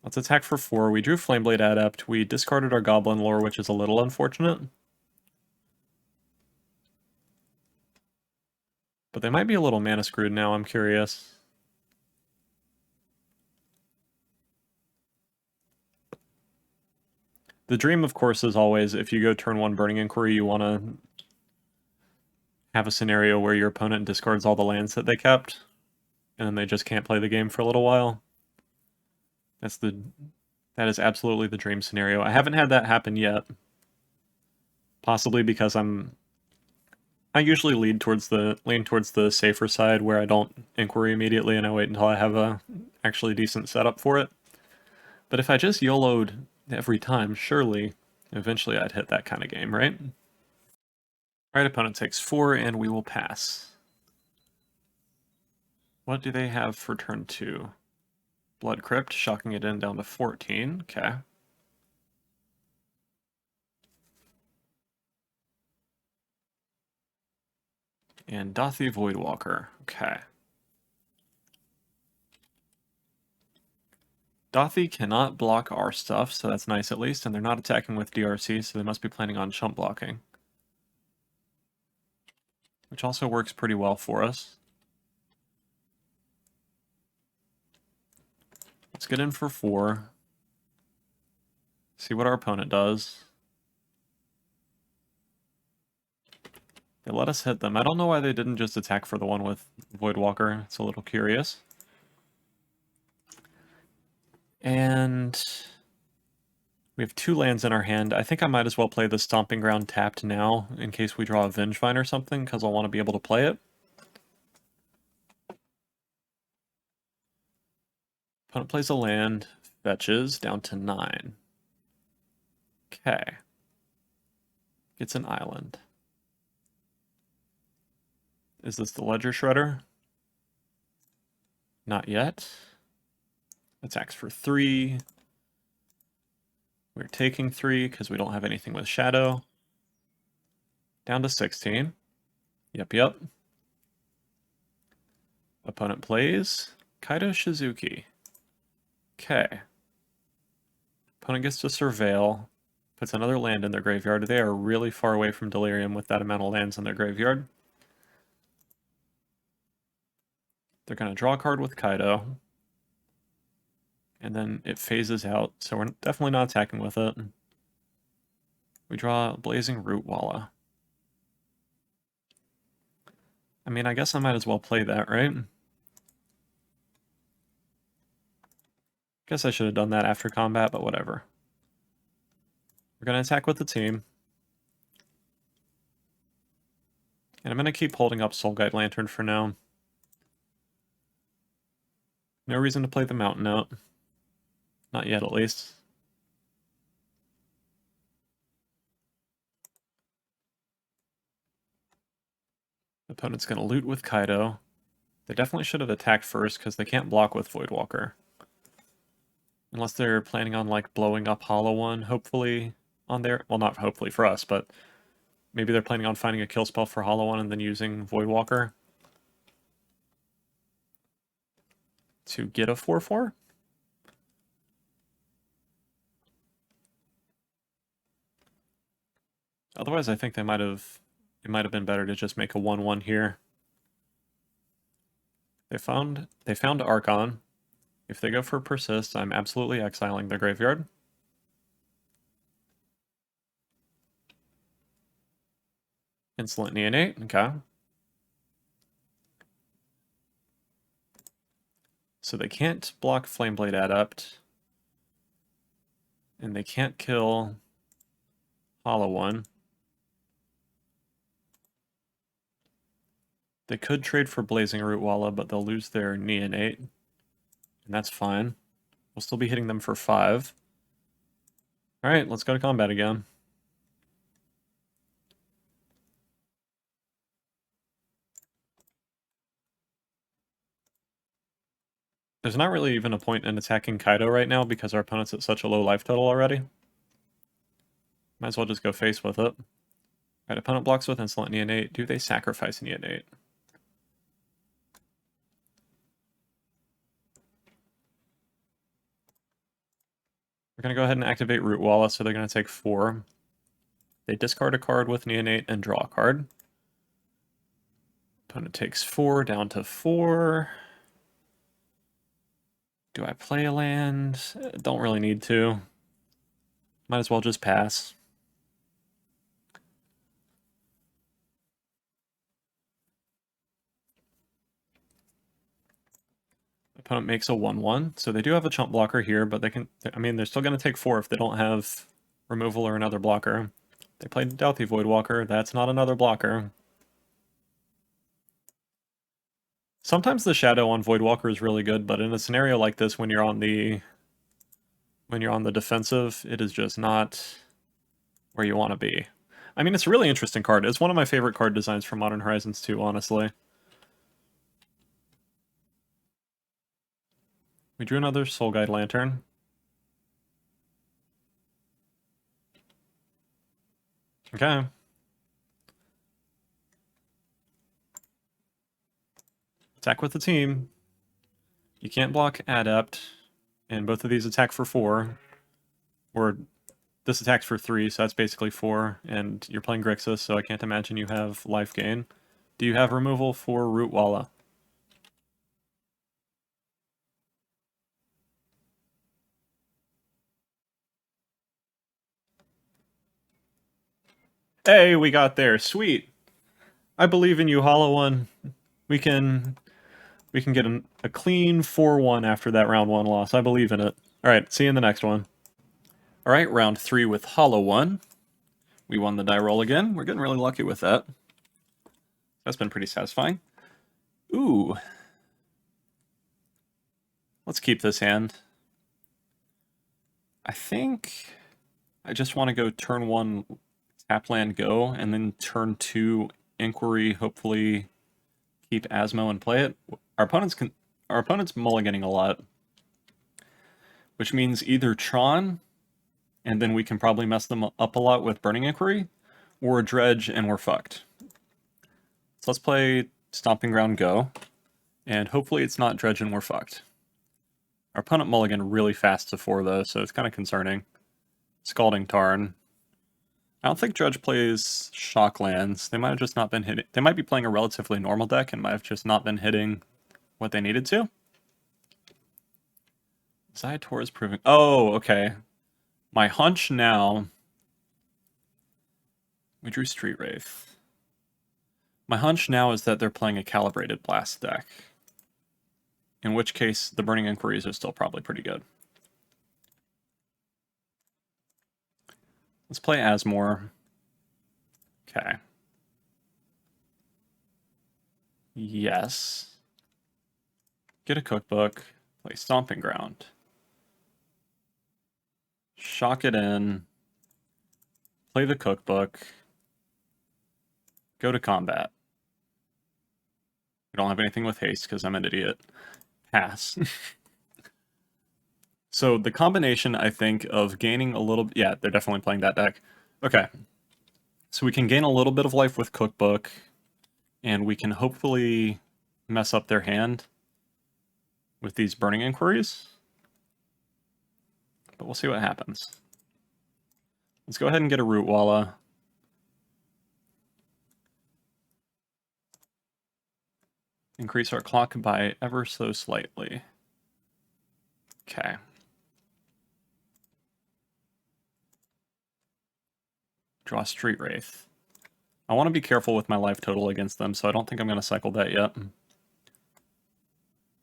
Let's attack for 4. We drew Flameblade Adept. We discarded our Goblin Lore, which is a little unfortunate. But they might be a little mana screwed now, I'm curious. The dream, of course, is always, if you go turn 1 Burning Inquiry, you want to have a scenario where your opponent discards all the lands that they kept, and then they just can't play the game for a little while. That is absolutely the dream scenario. I haven't had that happen yet. Possibly because I usually lean towards the safer side, where I don't Inquiry immediately and I wait until I have a actually decent setup for it. But if I just YOLO'd every time, surely eventually I'd hit that kind of game, right? Right, opponent takes 4 and we will pass. What do they have for turn 2? Blood Crypt, shocking it in down to 14. Okay. And Dothi Voidwalker. Okay. Dothi cannot block our stuff, so that's nice at least, and they're not attacking with DRC, so they must be planning on chump blocking. Which also works pretty well for us. Let's get in for 4. See what our opponent does. They let us hit them. I don't know why they didn't just attack for the one with Voidwalker. It's a little curious. And we have 2 lands in our hand. I think I might as well play the Stomping Ground tapped now, in case we draw a Vengevine or something, because I'll want to be able to play it. Opponent plays a land, fetches, down to 9. Okay. Gets an island. Is this the Ledger Shredder? Not yet. Attacks for 3. We're taking 3 because we don't have anything with Shadow. Down to 16. Yep. Opponent plays Kaido Shizuki. Okay. Opponent gets to Surveil. Puts another land in their graveyard. They are really far away from Delirium with that amount of lands in their graveyard. They're going to draw a card with Kaido. And then it phases out, so we're definitely not attacking with it. We draw Blazing Root Walla. I mean, I guess I might as well play that, right? Guess I should have done that after combat, but whatever. We're going to attack with the team. And I'm going to keep holding up Soul Guide Lantern for now. No reason to play the Mountain out. Not yet, at least. Opponent's going to loot with Kaido. They definitely should have attacked first, because they can't block with Voidwalker. Unless they're planning on, like, blowing up Hollow One, hopefully, on their... Well, not hopefully for us, but maybe they're planning on finding a kill spell for Hollow One and then using Voidwalker to get a 4/4? Otherwise, I think it might have been better to just make a 1/1 here. They found Archon. If they go for Persist, I'm absolutely exiling their graveyard. Insolent Neonate, okay. So they can't block Flameblade Adept. And they can't kill Hollow One. They could trade for Blazing Root Walla, but they'll lose their Neonate. And that's fine. We'll still be hitting them for 5. Alright, let's go to combat again. There's not really even a point in attacking Kaido right now because our opponent's at such a low life total already. Might as well just go face with it. Alright, opponent blocks with Insolent Neonate. Do they sacrifice Neonate? We're going to go ahead and activate Root Walla, so they're going to take 4. They discard a card with Neonate and draw a card. Opponent takes 4, down to 4. Do I play a land? Don't really need to. Might as well just pass. Opponent makes a 1/1, so they do have a chump blocker here, but they can, I mean, they're still going to take 4 if they don't have removal or another blocker. They played Douthie Voidwalker, that's not another blocker. Sometimes the shadow on Voidwalker is really good, but in a scenario like this, when you're on the defensive, it is just not where you want to be. I mean, it's a really interesting card. It's one of my favorite card designs from Modern Horizons 2, honestly. We drew another Soul Guide Lantern. Okay. Attack with the team. You can't block Adept, and both of these attack for 4. Or this attacks for 3, so that's basically 4, and you're playing Grixis, so I can't imagine you have life gain. Do you have removal for Root Walla? Hey, we got there. Sweet. I believe in you, Hollow One. We can get a clean 4-1 after that round 1 loss. I believe in it. Alright, see you in the next one. Alright, round 3 with Hollow One. We won the die roll again. We're getting really lucky with that. That's been pretty satisfying. Ooh. Let's keep this hand. I think I just want to go turn 1 tap land go, and then turn 2 Inquiry, hopefully keep Asmo and play it. Our opponent's mulliganing a lot, which means either Tron, and then we can probably mess them up a lot with Burning Inquiry, or Dredge, and we're fucked. So let's play Stomping Ground go, and hopefully it's not Dredge and we're fucked. Our opponent mulligan really fast to 4 though, so it's kind of concerning. Scalding Tarn. I don't think Dredge plays Shocklands. They might have just not been hitting. They might be playing a relatively normal deck and might have just not been hitting what they needed to. Ziator is proving. Oh, okay. My hunch now. We drew Street Wraith. My hunch now is that they're playing a Calibrated Blast deck. In which case, the Burning Inquiries are still probably pretty good. Let's play Asmore. Okay. Yes. Get a cookbook. Play Stomping Ground. Shock it in. Play the cookbook. Go to combat. We don't have anything with haste because I'm an idiot. Pass. So the combination, I think, of gaining a little... Yeah, they're definitely playing that deck. Okay. So we can gain a little bit of life with Cookbook, and we can hopefully mess up their hand with these Burning Inquiries. But we'll see what happens. Let's go ahead and get a Root Walla. Increase our clock by ever so slightly. Okay. Draw Street Wraith. I want to be careful with my life total against them, so I don't think I'm going to cycle that yet.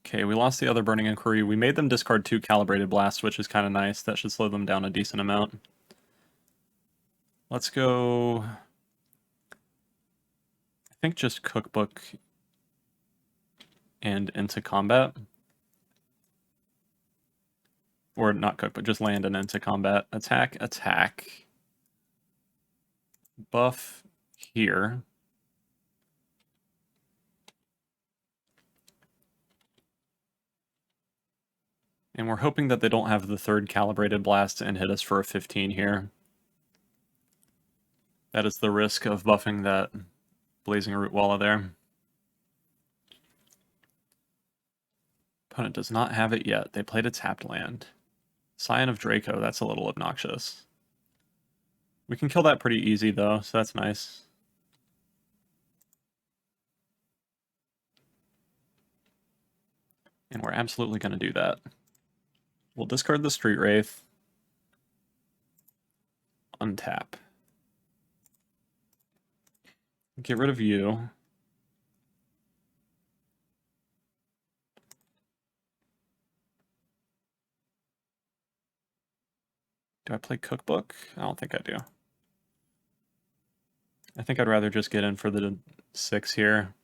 Okay, we lost the other Burning Inquiry. We made them discard 2 Calibrated Blasts, which is kind of nice. That should slow them down a decent amount. Let's go... I think just Cookbook and into combat. Or not Cookbook, just land and into combat. Attack, attack. Buff here. And we're hoping that they don't have the 3rd Calibrated Blast and hit us for a 15 here. That is the risk of buffing that Blazing Root Walla there. Opponent does not have it yet. They played a tapped land. Scion of Draco, that's a little obnoxious. We can kill that pretty easy though, so that's nice. And we're absolutely going to do that. We'll discard the Street Wraith. Untap. Get rid of you. Do I play Cookbook? I don't think I do. I think I'd rather just get in for the 6 here.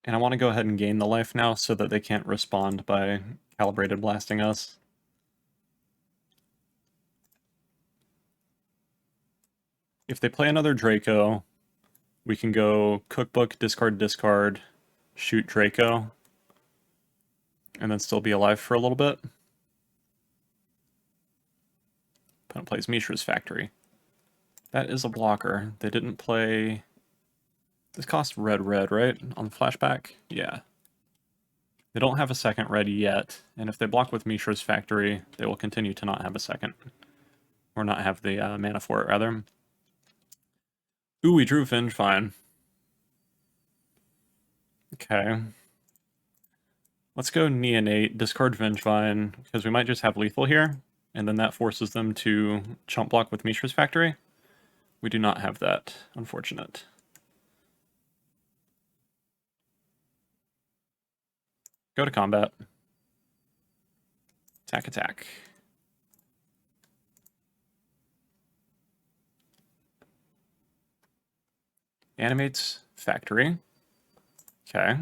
And I want to go ahead and gain the life now so that they can't respond by Calibrated blasting us. If they play another Draco, we can go Cookbook, discard, shoot Draco, and then still be alive for a little bit. Opponent plays Mishra's Factory. That is a blocker. They didn't play... This cost red, right? On the flashback? Yeah. They don't have a second red yet, and if they block with Mishra's Factory, they will continue to not have a second. Or not have the mana for it, rather. Ooh, we drew Vengevine. Okay. Let's go Neonate, discard Vengevine, because we might just have lethal here, and then that forces them to chump block with Mishra's Factory. We do not have that. Unfortunate. Go to combat. Attack, attack. Animates Factory. Okay.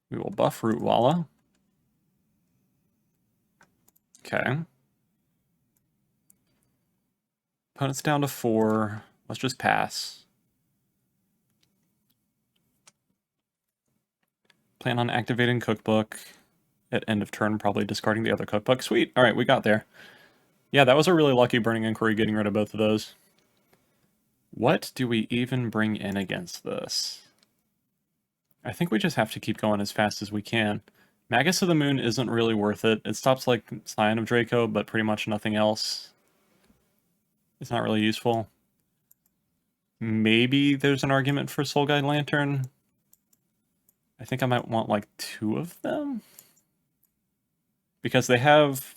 We will buff Root Walla. Okay. Opponent's down to 4. Let's just pass. Plan on activating Cookbook at end of turn, probably discarding the other Cookbook. Sweet. All right, we got there. Yeah, that was a really lucky Burning Inquiry getting rid of both of those. What do we even bring in against this? I think we just have to keep going as fast as we can. Magus of the Moon isn't really worth it. It stops like Scion of Draco, but pretty much nothing else. It's not really useful. Maybe there's an argument for Soul Guide Lantern. I think I might want like 2 of them. Because they have...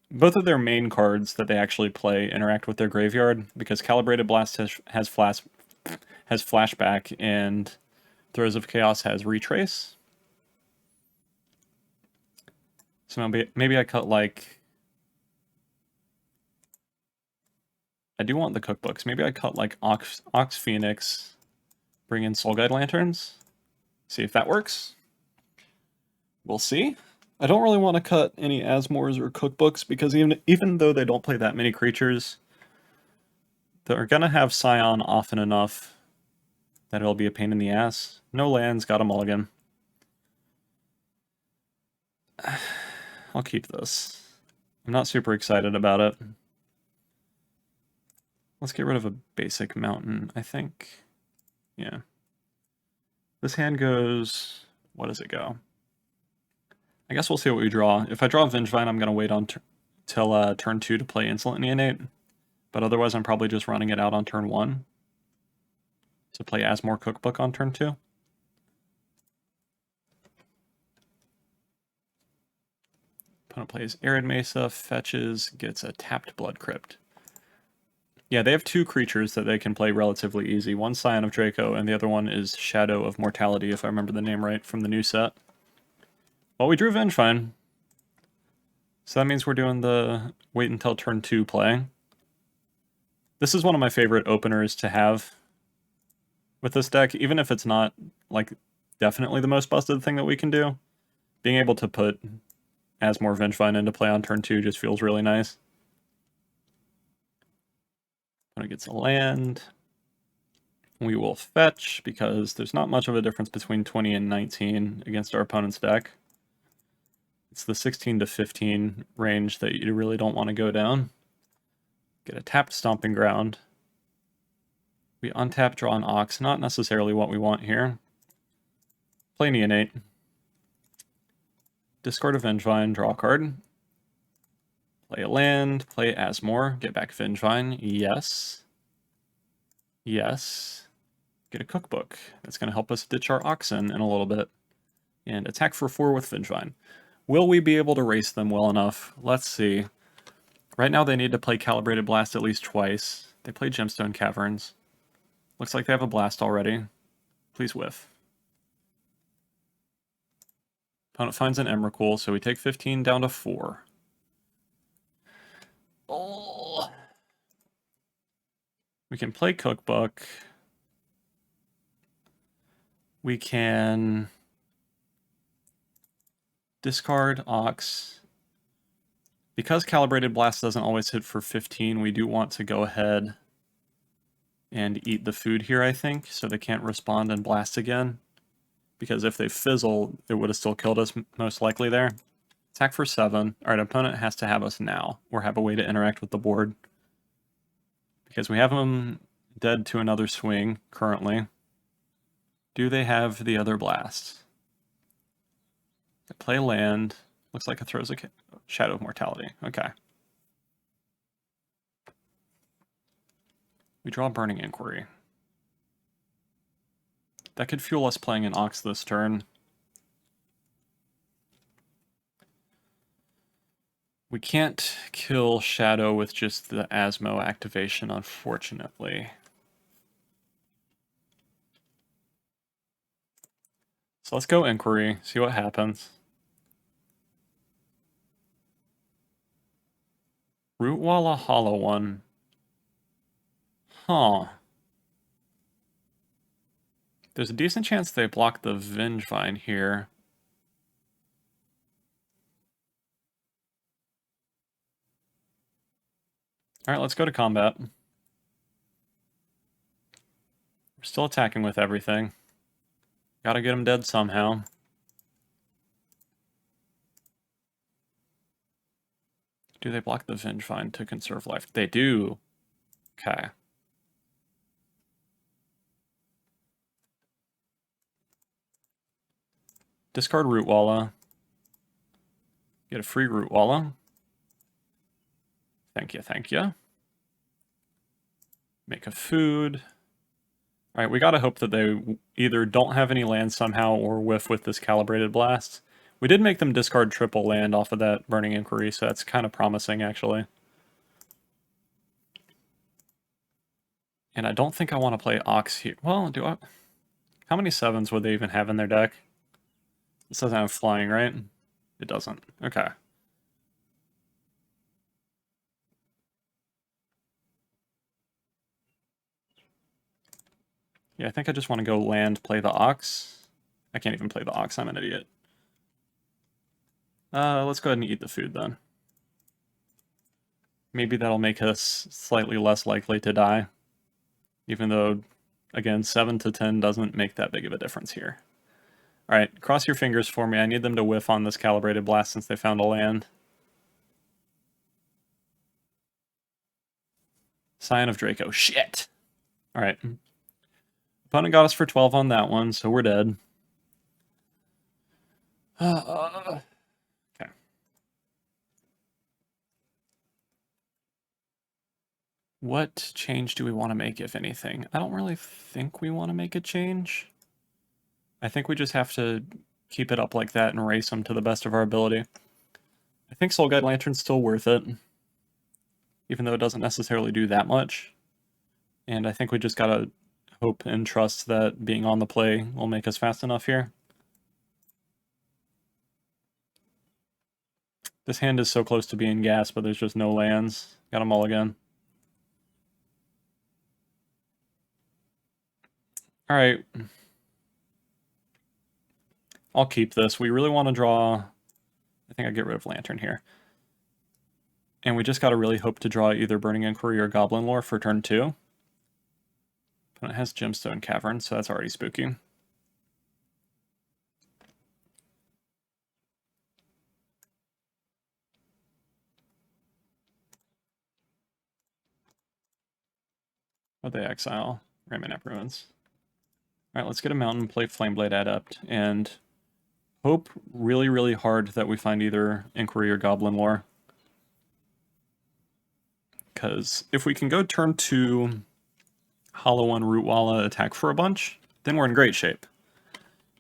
Both of their main cards that they actually play interact with their graveyard, because Calibrated Blast has Flashback, and Throes of Chaos has Retrace. So maybe I cut like... I do want the Cookbooks. Maybe I cut like Ox Phoenix, bring in Soul Guide Lanterns, see if that works. We'll see. I don't really want to cut any Asmores or Cookbooks, because even though they don't play that many creatures, they're going to have Scion often enough that it'll be a pain in the ass. No lands, got a mulligan. I'll keep this. I'm not super excited about it. Let's get rid of a basic mountain, I think. Yeah. This hand goes... What does it go? I guess we'll see what we draw. If I draw Vengevine, I'm going to wait on till turn 2 to play Insolent Neonate. But otherwise, I'm probably just running it out on turn 1 to play Asmore Cookbook on turn 2. Opponent plays Arid Mesa, fetches, gets a tapped Blood Crypt. Yeah, they have two creatures that they can play relatively easy. One's Scion of Draco, and the other one is Shadow of Mortality, if I remember the name right, from the new set. Well, we drew Vengefine. So that means we're doing the wait until turn 2 play. This is one of my favorite openers to have with this deck, even if it's not, like, definitely the most busted thing that we can do. Being able to put Asmore Vengefine into play on turn 2 just feels really nice. When it gets a land, we will fetch, because there's not much of a difference between 20 and 19 against our opponent's deck. It's the 16 to 15 range that you really don't want to go down. Get a tapped Stomping Ground. We untap, draw an Ox, not necessarily what we want here. Play Neonate. Discard a Vengevine, draw a card. Play a land, play Asmore, get back Vengevine, yes. Yes. Get a Cookbook. That's going to help us ditch our Oxen in a little bit. And attack for 4 with Vengevine. Will we be able to race them well enough? Let's see. Right now they need to play Calibrated Blast at least twice. They play Gemstone Caverns. Looks like they have a Blast already. Please whiff. Opponent finds an Emrakul, so we take 15 down to 4. Oh. We can play Cookbook. We can discard Ox. Because Calibrated Blast doesn't always hit for 15, we do want to go ahead and eat the food here, I think, so they can't respond and blast again. Because if they fizzle, it would have still killed us most likely there. Attack for 7. Alright, opponent has to have us now, or have a way to interact with the board. Because we have them dead to another swing, currently. Do they have the other blast? They play land. Looks like it throws a Shadow of Mortality. Okay. We draw Burning Inquiry. That could fuel us playing an Ox this turn. We can't kill Shadow with just the Asmo activation, unfortunately. So let's go Inquiry, see what happens. Rootwalla Hollow One. Huh. There's a decent chance they block the Vengevine here. Alright, let's go to combat. We're still attacking with everything. Gotta get him dead somehow. Do they block the Vengevine to conserve life? They do. Okay. Discard Rootwalla. Get a free Rootwalla. Thank you, thank you. Make a food. Alright, we gotta hope that they either don't have any land somehow or whiff with this Calibrated Blast. We did make them discard triple land off of that Burning Inquiry, so that's kind of promising, actually. And I don't think I want to play Ox here. Well, do I? How many 7s would they even have in their deck? This doesn't have flying, right? It doesn't. Okay. Yeah, I think I just want to go land, play the Ox. I can't even play the Ox, I'm an idiot. Let's go ahead and eat the food then. Maybe that'll make us slightly less likely to die. Even though, again, 7 to 10 doesn't make that big of a difference here. Alright, cross your fingers for me. I need them to whiff on this Calibrated Blast since they found a land. Scion of Draco. Shit! Alright. Opponent got us for 12 on that one, so we're dead. Okay. What change do we want to make, if anything? I don't really think we want to make a change. I think we just have to keep it up like that and race them to the best of our ability. I think Soul Guide Lantern's still worth it, even though it doesn't necessarily do that much. And I think we just gotta hope and trust that being on the play will make us fast enough here. This hand is so close to being gas, but there's just no lands. Got a mulligan. Alright. I'll keep this. We really want to draw... I think I get rid of Lantern here. And we just gotta really hope to draw either Burning Inquiry or Goblin Lore for turn 2. But it has Gemstone Cavern, so that's already spooky. What'd they exile? Reanimator Ruins. Alright, let's get a mountain, play Flameblade Adept, and hope really, really hard that we find either Inquiry or Goblin Lore. Because if we can go turn 2, Hollow 1 Rootwalla, attack for a bunch, then we're in great shape.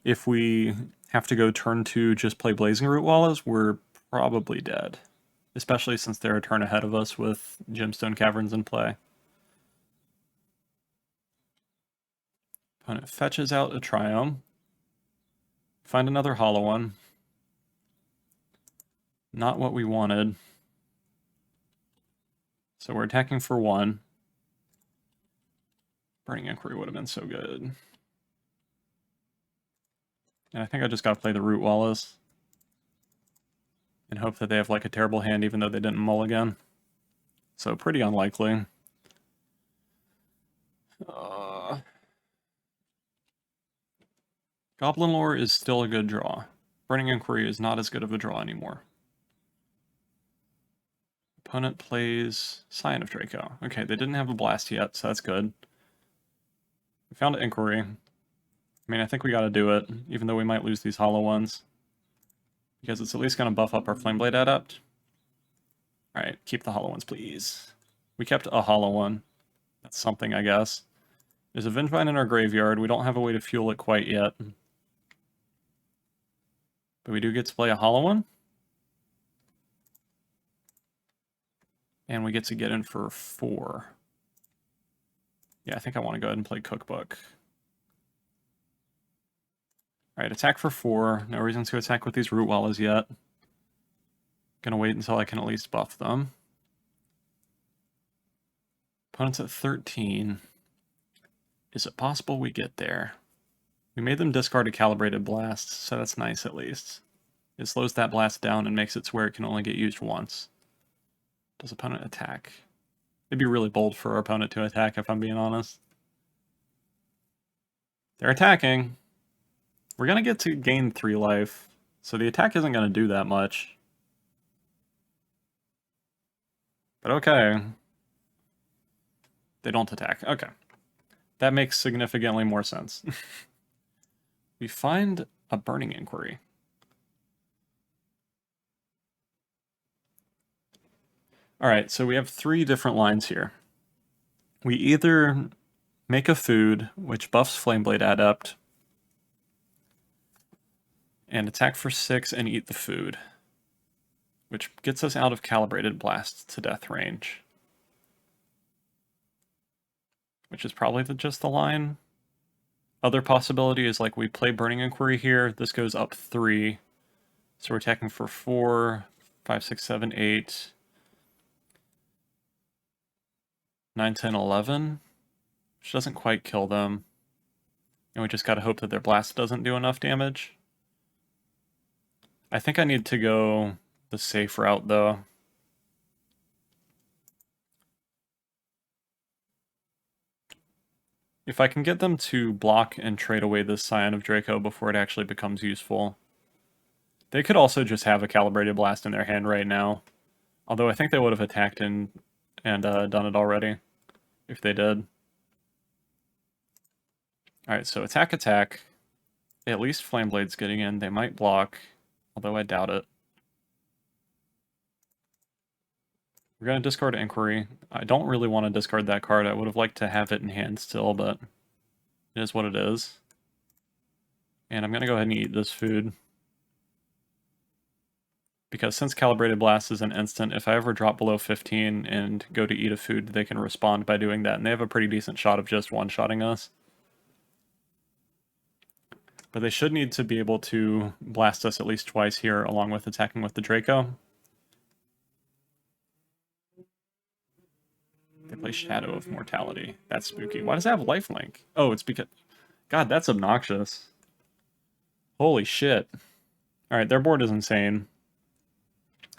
If we have to go turn 2, just play Blazing Rootwallas, we're probably dead. Especially since they're a turn ahead of us with Gemstone Caverns in play. Opponent fetches out a Triome. Find another Hollow 1. Not what we wanted. So we're attacking for 1. Burning Inquiry would have been so good. And I think I just gotta play the Rootwallas. And hope that they have like a terrible hand even though they didn't mulligan. So pretty unlikely. Goblin Lore is still a good draw. Burning Inquiry is not as good of a draw anymore. Opponent plays Scion of Draco. Okay, they didn't have a blast yet, so that's good. We found an Inquiry. I mean, I think we gotta do it, even though we might lose these Hollow ones. Because it's at least gonna buff up our Flameblade Adept. Alright, keep the Hollow ones, please. We kept a Hollow one. That's something, I guess. There's a Vengevine in our graveyard. We don't have a way to fuel it quite yet. But we do get to play a Hollow one. And we get to get in for 4. Yeah, I think I want to go ahead and play Cookbook. Alright, attack for 4. No reason to attack with these Rootwallas yet. Gonna wait until I can at least buff them. Opponent's at 13. Is it possible we get there? We made them discard a Calibrated Blast, so that's nice at least. It slows that blast down and makes it to where it can only get used once. Does opponent attack? It'd be really bold for our opponent to attack, if I'm being honest. They're attacking. We're going to get to gain 3 life, so the attack isn't going to do that much. But okay. They don't attack. Okay. That makes significantly more sense. We find a Burning Inquiry. Alright, so we have 3 different lines here. We either make a food, which buffs Flameblade Adept, and attack for 6 and eat the food, which gets us out of Calibrated Blast to death range. Which is probably just the line. Other possibility is like we play Burning Inquiry here, this goes up 3, so we're attacking for 4, 5, 6, 7, 8, 9, 10, 11, which doesn't quite kill them. And we just gotta hope that their blast doesn't do enough damage. I think I need to go the safe route though. If I can get them to block and trade away this Scion of Draco before it actually becomes useful. They could also just have a Calibrated Blast in their hand right now. Although I think they would have attacked and done it already, if they did. Alright, so attack. At least Flameblade's getting in. They might block, although I doubt it. We're going to discard Inquiry. I don't really want to discard that card. I would have liked to have it in hand still, but it is what it is. And I'm going to go ahead and eat this food. Because since Calibrated Blast is an instant, if I ever drop below 15 and go to eat a food, they can respond by doing that, and they have a pretty decent shot of just one-shotting us. But they should need to be able to blast us at least twice here, along with attacking with the Draco. They play Shadow of Mortality. That's spooky. Why does it have lifelink? Oh, it's because... God, that's obnoxious. Holy shit. Alright, their board is insane.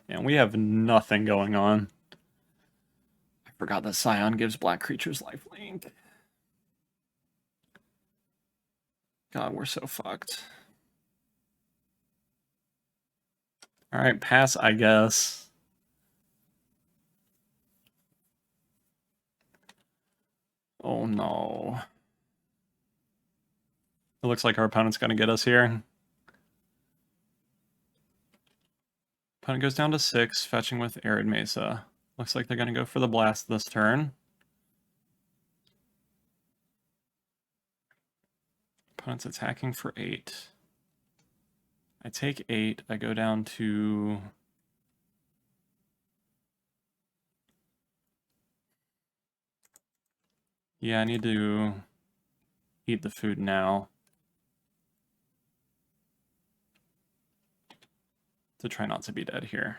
And we have nothing going on. I forgot that Scion gives black creatures lifelink. God, we're so fucked. Alright, pass, I guess. Oh no. It looks like our opponent's gonna get us here. Opponent goes down to 6, fetching with Arid Mesa. Looks like they're gonna go for the blast this turn. Opponent's attacking for 8. I take 8, I go down to... Yeah, I need to eat the food now. To try not to be dead here.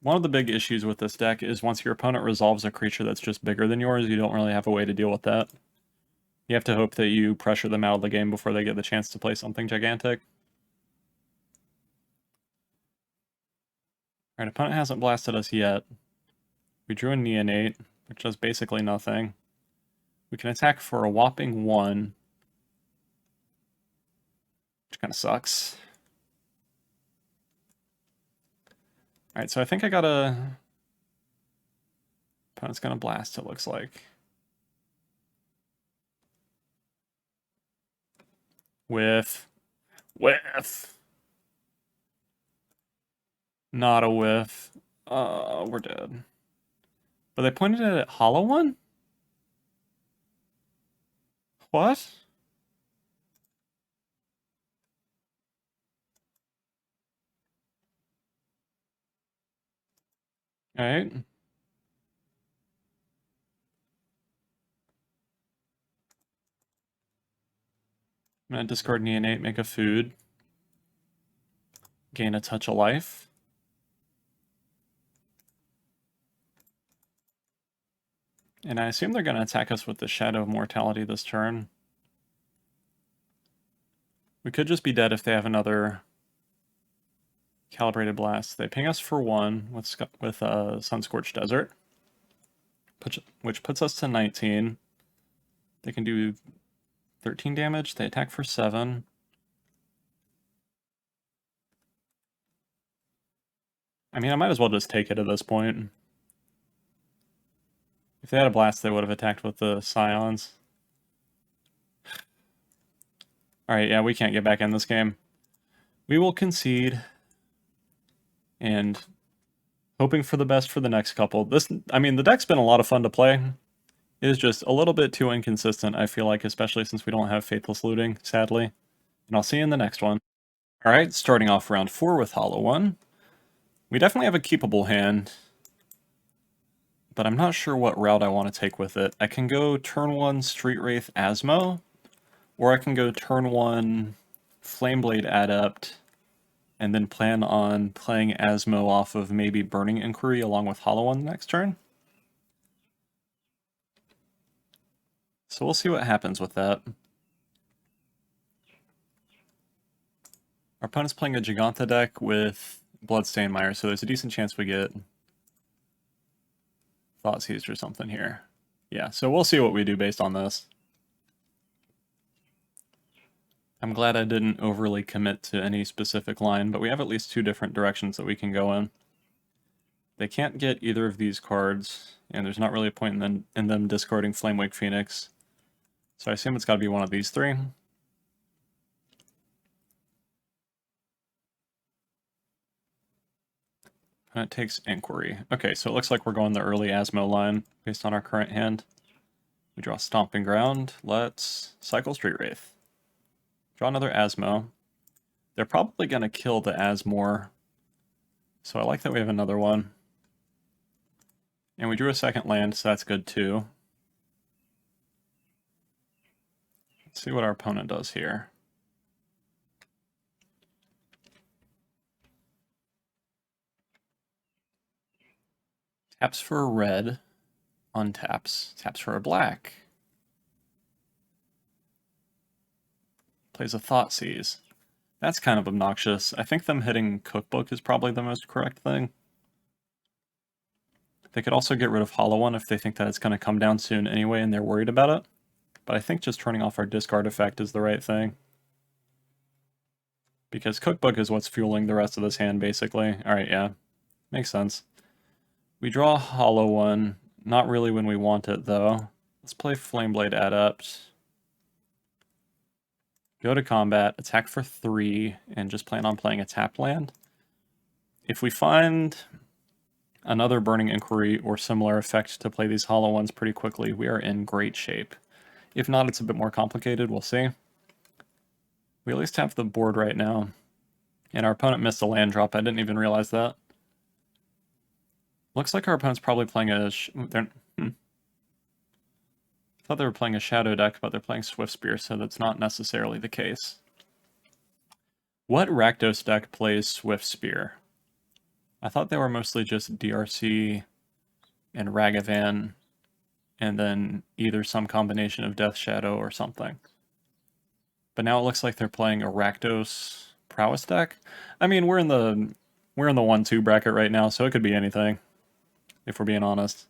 One of the big issues with this deck is once your opponent resolves a creature that's just bigger than yours, you don't really have a way to deal with that. You have to hope that you pressure them out of the game before they get the chance to play something gigantic. Alright, opponent hasn't blasted us yet. We drew a Neonate, which does basically nothing. We can attack for a whopping 1, which kind of sucks. Alright, so I think I gotta... Opponent's gonna blast, it looks like. Whiff. Whiff! Not a whiff. We're dead. But they pointed it at Hollow One? What? Alright. I'm gonna discard Neonate, make a food. Gain a touch of life. And I assume they're gonna attack us with the Shadow of Mortality this turn. We could just be dead if they have another Calibrated Blast. They ping us for 1 with Sunscorched Desert, which puts us to 19. They can do 13 damage. They attack for 7. I mean, I might as well just take it at this point. If they had a blast, they would have attacked with the Scions. Alright, yeah, we can't get back in this game. We will concede. And hoping for the best for the next couple. I mean, the deck's been a lot of fun to play. It is just a little bit too inconsistent, I feel like, especially since we don't have Faithless Looting, sadly. And I'll see you in the next one. Alright, starting off round 4 with Hollow One. We definitely have a keepable hand, but I'm not sure what route I want to take with it. I can go turn 1 Street Wraith Asmo, or I can go turn 1 Flameblade Adept, and then plan on playing Asmo off of maybe Burning Inquiry along with Hollow One the next turn. So we'll see what happens with that. Our opponent's playing a Giganta deck with Bloodstained Mire, so there's a decent chance we get Thoughtseize or something here. Yeah, so we'll see what we do based on this. I'm glad I didn't overly commit to any specific line, but we have at least 2 different directions that we can go in. They can't get either of these cards, and there's not really a point in them discarding Flamewake Phoenix. So I assume it's got to be one of these 3. And it takes Inquiry. Okay, so it looks like we're going the early Asmo line based on our current hand. We draw Stomping Ground. Let's cycle Street Wraith. Draw another Asmo. They're probably going to kill the Asmore So I like that we have another one. And we drew a second land, so that's good too. Let's see what our opponent does here. Taps for a red, untaps. Taps for a black. Plays a Thoughtseize. That's kind of obnoxious. I think them hitting Cookbook is probably the most correct thing. They could also get rid of Hollow One if they think that it's going to come down soon anyway and they're worried about it. But I think just turning off our discard effect is the right thing. Because Cookbook is what's fueling the rest of this hand, basically. Alright, yeah. Makes sense. We draw a Hollow One. Not really when we want it, though. Let's play Flameblade Adept. Go to combat, attack for 3, and just plan on playing a tapped land. If we find another Burning Inquiry or similar effect to play these Hollow Ones pretty quickly, we are in great shape. If not, it's a bit more complicated, we'll see. We at least have the board right now. And our opponent missed a land drop, I didn't even realize that. Looks like our opponent's probably playing a... I thought they were playing a Shadow deck, but they're playing Swift Spear, so that's not necessarily the case. What Rakdos deck plays Swift Spear? I thought they were mostly just DRC and Ragavan, and then either some combination of Death Shadow or something. But now it looks like they're playing a Rakdos Prowess deck. I mean, we're in the 1-2 bracket right now, so it could be anything, if we're being honest.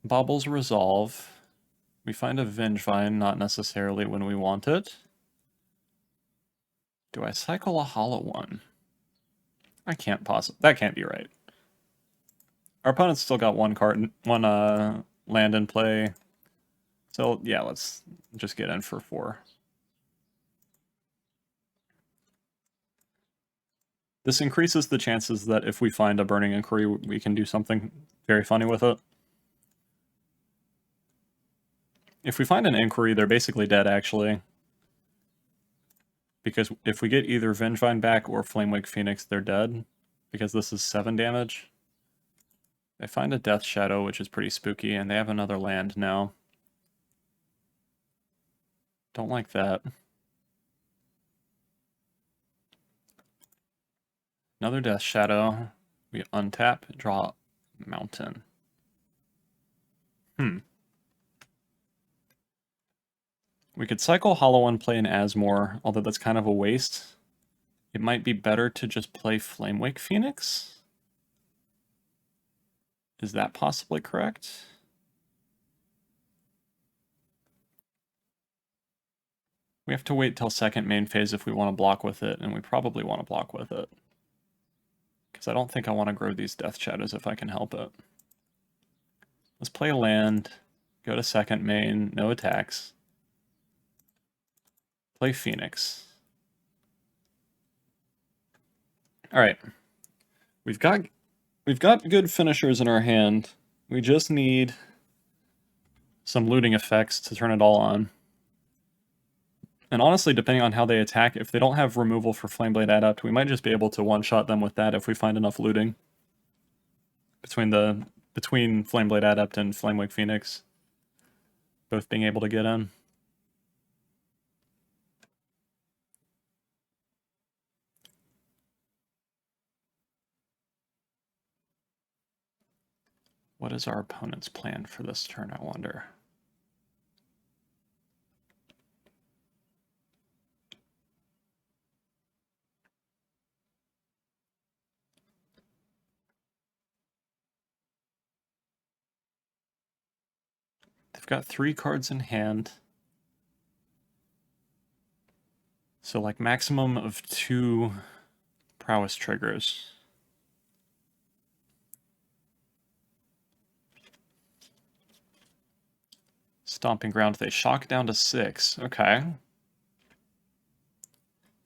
Baubles Resolve. We find a Vengevine, not necessarily when we want it. Do I cycle a Hollow One? I can't possibly. That can't be right. Our opponent's still got one land in play. So yeah, let's just get in for 4. This increases the chances that if we find a Burning Inquiry, we can do something very funny with it. If we find an Inquiry, they're basically dead, actually. Because if we get either Vengevine back or Flamewake Phoenix, they're dead. Because this is 7 damage. They find a Death Shadow, which is pretty spooky, and they have another land now. Don't like that. Another Death Shadow. We untap, draw Mountain. We could cycle Hollow One, play an Asmore, although that's kind of a waste. It might be better to just play Flamewake Phoenix? Is that possibly correct? We have to wait till second main phase if we want to block with it, and we probably want to block with it. Because I don't think I want to grow these Death Shadows if I can help it. Let's play land, go to second main, no attacks. Play Phoenix. Alright. We've got good finishers in our hand. We just need some looting effects to turn it all on. And honestly, depending on how they attack, if they don't have removal for Flameblade Adept, we might just be able to one-shot them with that if we find enough looting. Between Flameblade Adept and Flamewake Phoenix. Both being able to get in. What is our opponent's plan for this turn, I wonder? They've got 3 cards in hand. So like maximum of 2 prowess triggers. Stomping Ground, they shock down to 6. Okay.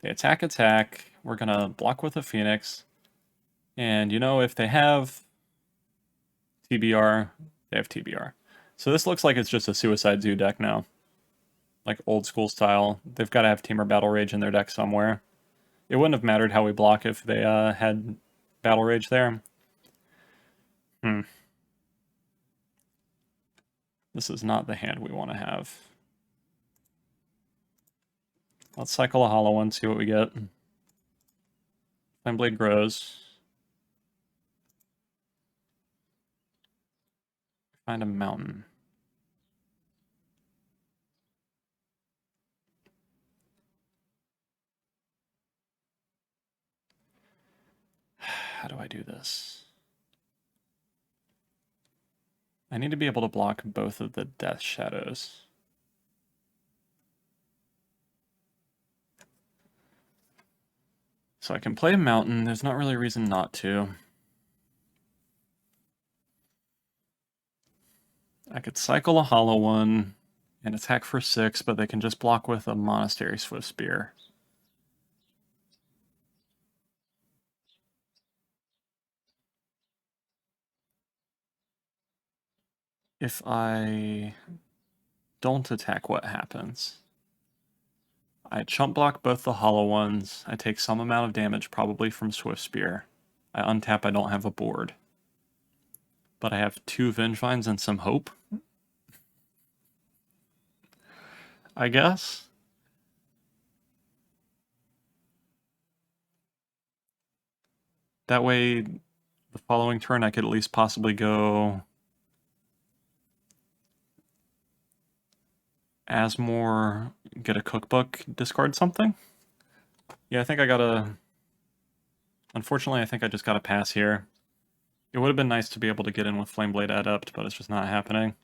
They attack. We're gonna block with a Phoenix. And you know, if they have TBR, they have TBR. So this looks like it's just a Suicide Zoo deck now. Like old school style. They've got to have Temur Battle Rage in their deck somewhere. It wouldn't have mattered how we block if they had Battle Rage there. This is not the hand we want to have. Let's cycle a hollow one, see what we get. Flameblade grows. Find a mountain. How do I do this? I need to be able to block both of the death shadows. So I can play a mountain. There's not really a reason not to. I could cycle a hollow one and attack for 6, but they can just block with a Monastery Swift Spear. If I don't attack, what happens? I chump block both the hollow ones. I take some amount of damage, probably from Swift Spear. I untap, I don't have a board. But I have 2 Vengevines and some hope. I guess. That way, the following turn I could at least possibly go Asmore, get a cookbook, discard something. Yeah, I think I gotta... Unfortunately, I think I just gotta pass here. It would have been nice to be able to get in with Flameblade Adept, but it's just not happening.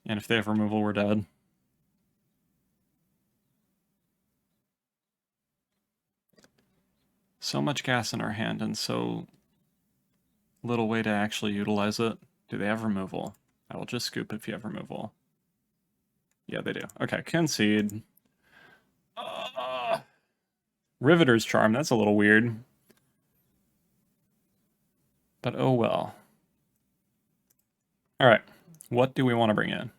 And if they have removal, we're dead. So much gas in our hand and so little way to actually utilize it. Do they have removal? I will just scoop if you have removal. Yeah, they do. Okay, concede. Riveter's Charm, that's a little weird. But oh well. Alright, what do we want to bring in?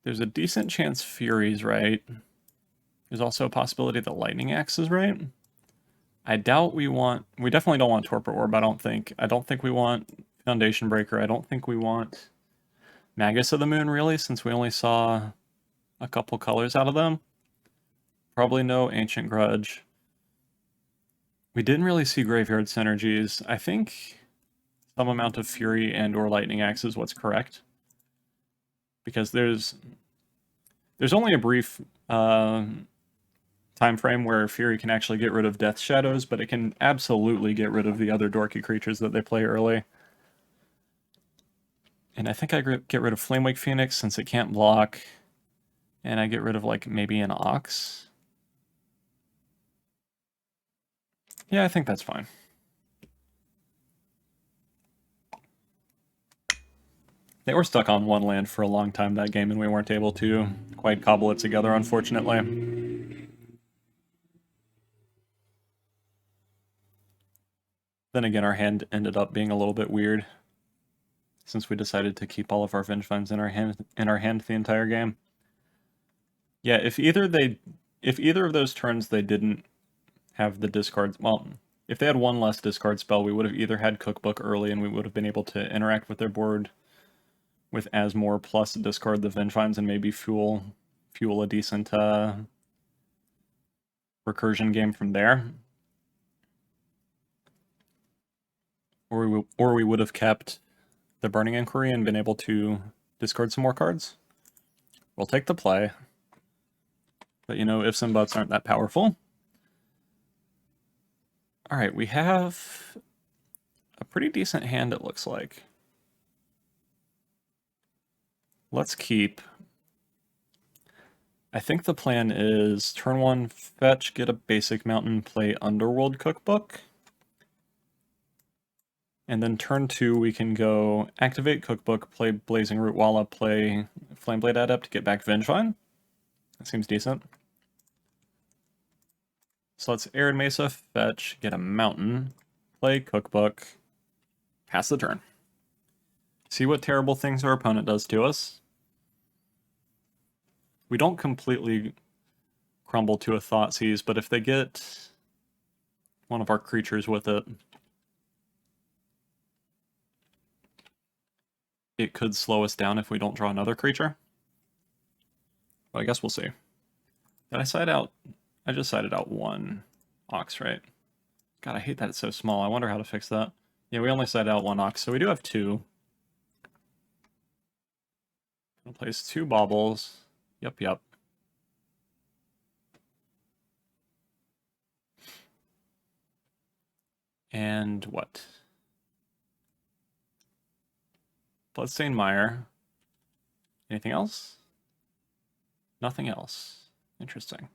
There's a decent chance Fury's right. There's also a possibility that Lightning Axe is right. I doubt we definitely don't want Torpor Orb, I don't think. I don't think we want Foundation Breaker. I don't think we want Magus of the Moon, really, since we only saw a couple colors out of them. Probably no Ancient Grudge. We didn't really see Graveyard Synergies. I think some amount of Fury and or Lightning Axe is what's correct. Because there's only a brief time frame where Fury can actually get rid of Death Shadows, but it can absolutely get rid of the other dorky creatures that they play early. And I think I get rid of Flamewake Phoenix since it can't block. And I get rid of, like, maybe an Ox. Yeah, I think that's fine. They were stuck on one land for a long time that game, and we weren't able to quite cobble it together, unfortunately. Then again, our hand ended up being a little bit weird, since we decided to keep all of our Vengevines in our hand the entire game. Yeah, if either of those turns they didn't have the discards, well, if they had one less discard spell, we would have either had Cookbook early and we would have been able to interact with their board with Asmore plus discard the Vengevines and maybe fuel a decent recursion game from there. Or we would have kept the Burning Inquiry and been able to discard some more cards. We'll take the play. But you know, ifs and buts aren't that powerful. Alright, we have a pretty decent hand, it looks like. Let's keep. I think the plan is turn 1, fetch, get a basic mountain, play Underworld Cookbook. And then turn 2, we can go activate Cookbook, play Blazing Root Walla, play Flameblade Adept, get back Vengevine. That seems decent. So let's Arid Mesa, fetch, get a mountain, play Cookbook, pass the turn. See what terrible things our opponent does to us. We don't completely crumble to a Thoughtseize, but if they get one of our creatures with it, it could slow us down if we don't draw another creature. But I guess we'll see. Did I side out? I just sided out one Ox, right? God, I hate that it's so small. I wonder how to fix that. Yeah, we only sided out one Ox, so we do have two. I'll place two baubles. Yep. And what? Bloodstained Mire. Anything else? Nothing else. Interesting.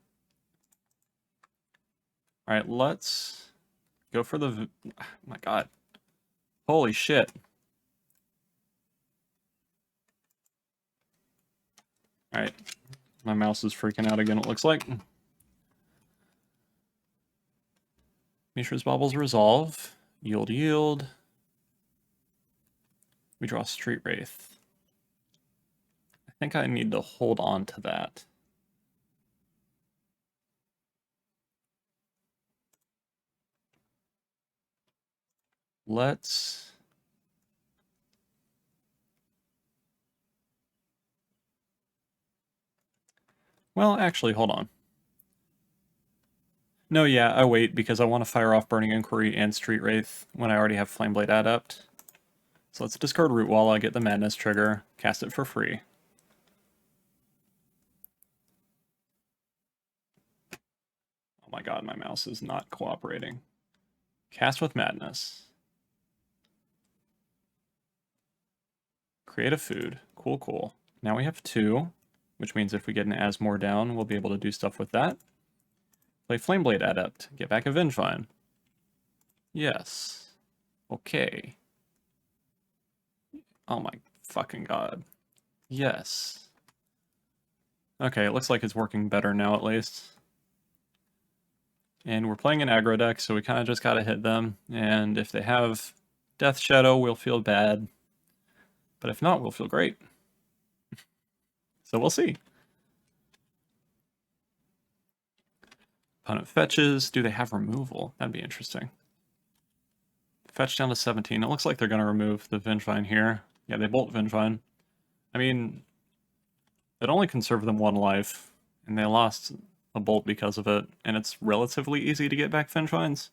Alright, let's go for the... Oh my god. Holy shit. Alright. My mouse is freaking out again, it looks like. Mishra's Baubles resolve. Yield. We draw Street Wraith. I think I need to hold on to that. Let's... Well, actually, hold on. No, yeah, I wait because I want to fire off Burning Inquiry and Street Wraith when I already have Flameblade Adept. So let's discard Root Wall, I get the Madness trigger, cast it for free. Oh my god, my mouse is not cooperating. Cast with Madness. Create a food. Cool. Now we have two, which means if we get an Asmore down, we'll be able to do stuff with that. Play Flameblade Adept. Get back a Vengevine. Yes. Okay. Oh my fucking god. Yes. Okay, it looks like it's working better now at least. And we're playing an aggro deck, so we kind of just gotta hit them. And if they have Death Shadow, we'll feel bad. But if not, we'll feel great. So we'll see. Opponent fetches. Do they have removal? That'd be interesting. Fetch down to 17. It looks like they're going to remove the Vengevine here. Yeah, they bolt Vengevine. I mean, it only conserved them one life, and they lost a bolt because of it, and it's relatively easy to get back Vengevines.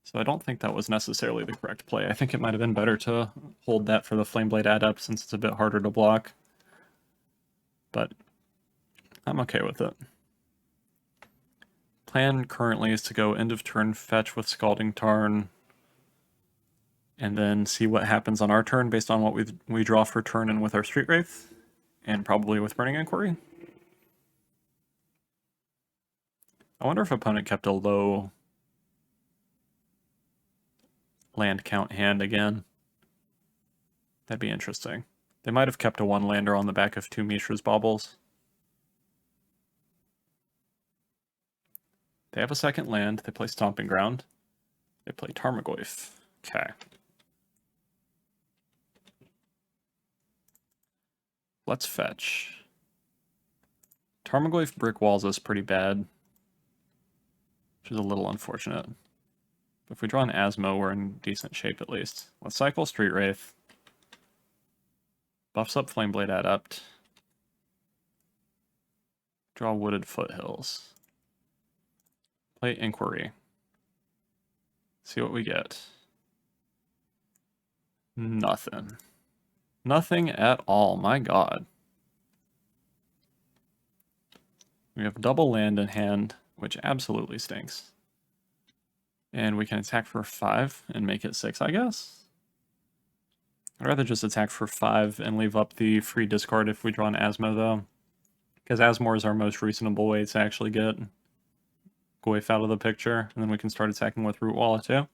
So I don't think that was necessarily the correct play. I think it might have been better to hold that for the Flameblade Adept since it's a bit harder to block. But I'm okay with it. Plan currently is to go end of turn fetch with Scalding Tarn, and then see what happens on our turn based on what we draw for turn and with our Street Wraith, and probably with Burning Inquiry. I wonder if opponent kept a low land count hand again. That'd be interesting. They might have kept a one-lander on the back of two Mishra's Baubles. They have a second land. They play Stomping Ground. They play Tarmogoyf. Okay. Let's fetch. Tarmogoyf brick walls us pretty bad, which is a little unfortunate. But if we draw an Asmo, we're in decent shape at least. Let's cycle Street Wraith. Buffs up Flameblade Adept. Draw Wooded Foothills. Play Inquiry. See what we get. Nothing. Nothing at all, my god. We have double land in hand, which absolutely stinks. And we can attack for 5 and make it 6, I guess? I'd rather just attack for 5 and leave up the free discard if we draw an Asmo, though. Because Asmore is our most reasonable way to actually get Goyf out of the picture, and then we can start attacking with Root Wall, too.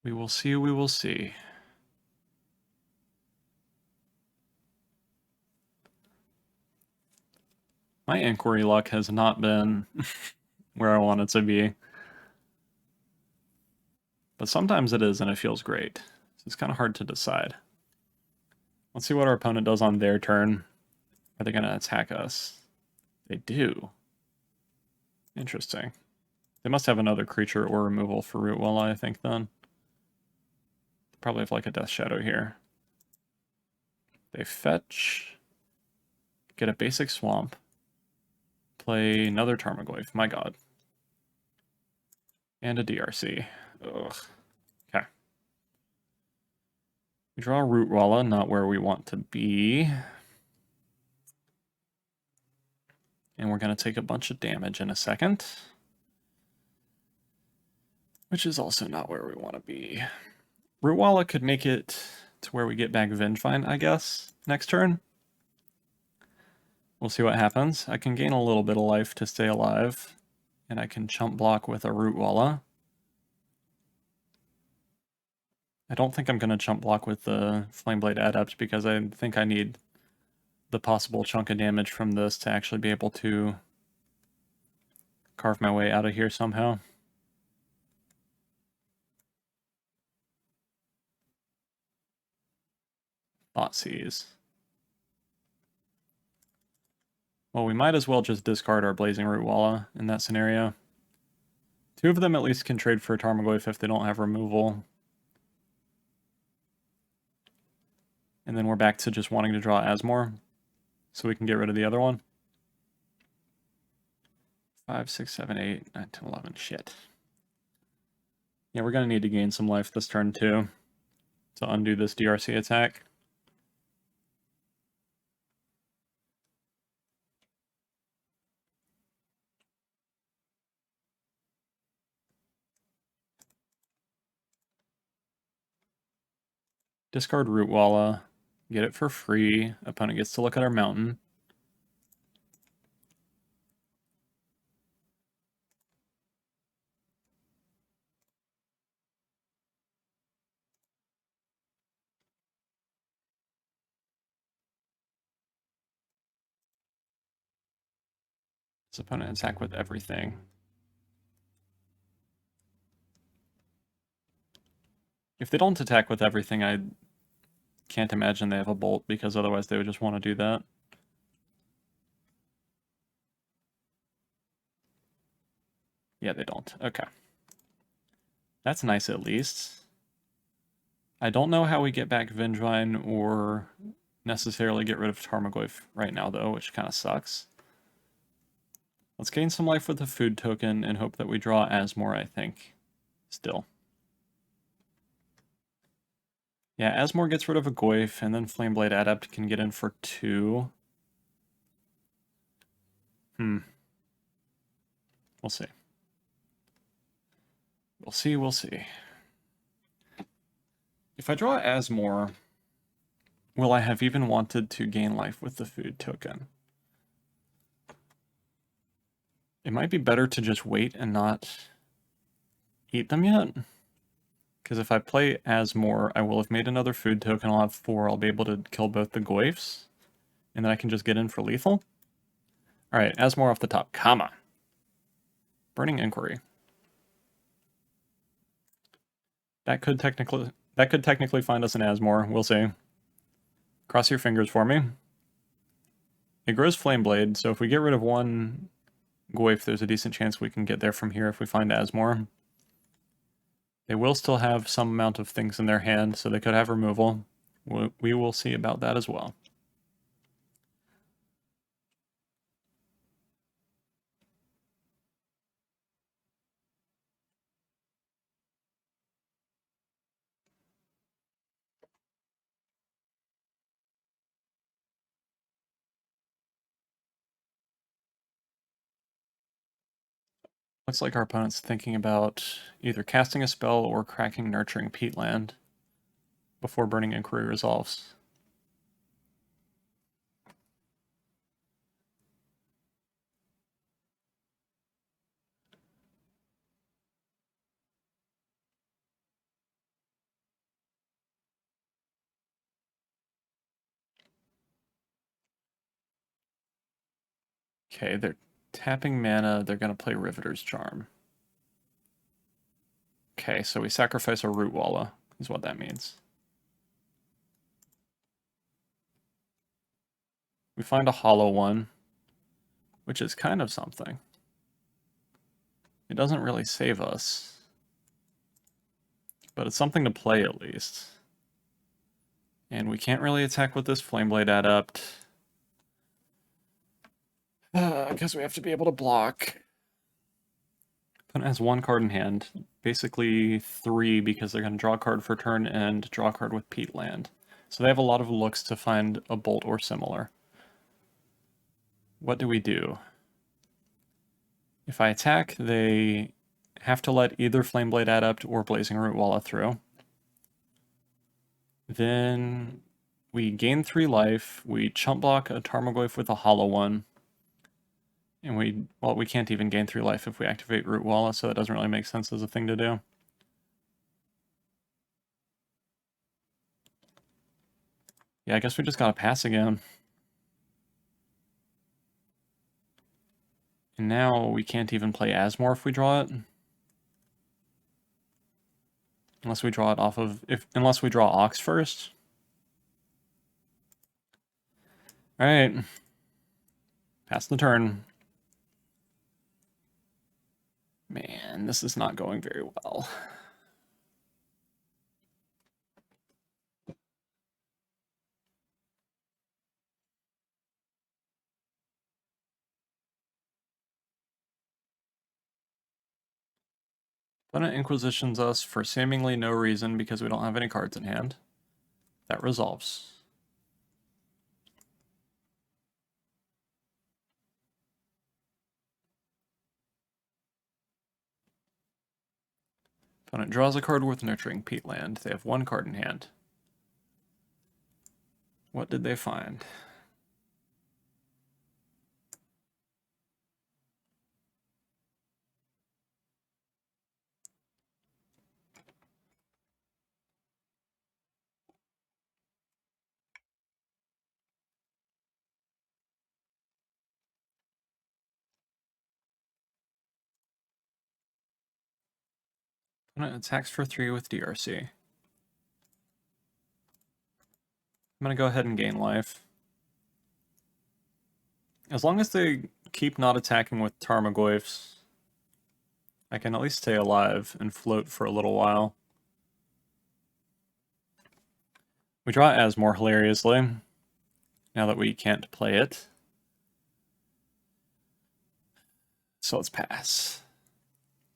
We will see, we will see. My Inquiry luck has not been where I want it to be. But sometimes it is, and it feels great. So it's kind of hard to decide. Let's see what our opponent does on their turn. Are they going to attack us? They do. Interesting. They must have another creature or removal for Rootwalla, I think, then. Probably have like a Death Shadow here. They fetch, get a basic swamp, play another Tarmogoyf, my god. And a DRC. Ugh. Okay. We draw Rootwalla, not where we want to be. And we're going to take a bunch of damage in a second. Which is also not where we want to be. Rootwalla could make it to where we get back Vengevine, I guess, next turn. We'll see what happens. I can gain a little bit of life to stay alive. And I can chump block with a Rootwalla. I don't think I'm going to chump block with the Flameblade Adept because I think I need the possible chunk of damage from this to actually be able to carve my way out of here somehow. Thoughtseize. Well, we might as well just discard our Blazing Rootwalla in that scenario. Two of them at least can trade for a Tarmogoyf if they don't have removal. And then we're back to just wanting to draw Asmore, so we can get rid of the other one. 5, 6, 7, 8, 9, 10, 11. Shit. Yeah, we're going to need to gain some life this turn too to undo this DRC attack. Discard Rootwalla, get it for free. Opponent gets to look at our mountain. This opponent attack with everything. If they don't attack with everything, I can't imagine they have a bolt, because otherwise they would just want to do that. Yeah, they don't. Okay. That's nice at least. I don't know how we get back Vengevine or necessarily get rid of Tarmogoyf right now, though, which kind of sucks. Let's gain some life with the food token and hope that we draw Asmore, I think. Still. Yeah, Asmore gets rid of a Goyf, and then Flameblade Adept can get in for 2. We'll see. We'll see. If I draw Asmore, will I have even wanted to gain life with the food token? It might be better to just wait and not eat them yet. Because if I play Asmore, I will have made another food token. I'll have 4. I'll be able to kill both the Goyfs. And then I can just get in for lethal. Alright, Asmore off the top. Come on. Burning Inquiry. That could technically find us an Asmore. We'll see. Cross your fingers for me. It grows Flameblade, so if we get rid of one Goyf, there's a decent chance we can get there from here if we find Asmore. They will still have some amount of things in their hand, so they could have removal. We will see about that as well. Looks like our opponent's thinking about either casting a spell or cracking Nurturing Peatland before Burning Inquiry resolves. Okay, they're tapping mana, they're going to play Riveter's Charm. Okay, so we sacrifice a Rootwalla, is what that means. We find a hollow one, which is kind of something. It doesn't really save us, but it's something to play at least. And we can't really attack with this Flameblade Adept. Because we have to be able to block. Opponent has 1 card in hand. Basically 3 because they're going to draw a card for turn and draw a card with Peatland. So they have a lot of looks to find a Bolt or similar. What do we do? If I attack, they have to let either Flameblade Adept or Blazing Root Walla through. Then we gain 3 life, we chump block a Tarmogoyf with a hollow one, and we can't even gain 3 life if we activate Root Walla, so that doesn't really make sense as a thing to do. Yeah, I guess we just gotta pass again. And now we can't even play Asmore if we draw it. Unless we draw it off of... unless we draw Ox first. Alright. Pass the turn. Man, this is not going very well. Opponent Inquisitions us for seemingly no reason because we don't have any cards in hand. That resolves. Opponent draws a card with Nurturing Peatland. They have 1 card in hand. What did they find? Opponent attacks for 3 with DRC. I'm going to go ahead and gain life. As long as they keep not attacking with Tarmogoyfs, I can at least stay alive and float for a little while. We draw Asmore hilariously, now that we can't play it. So let's pass.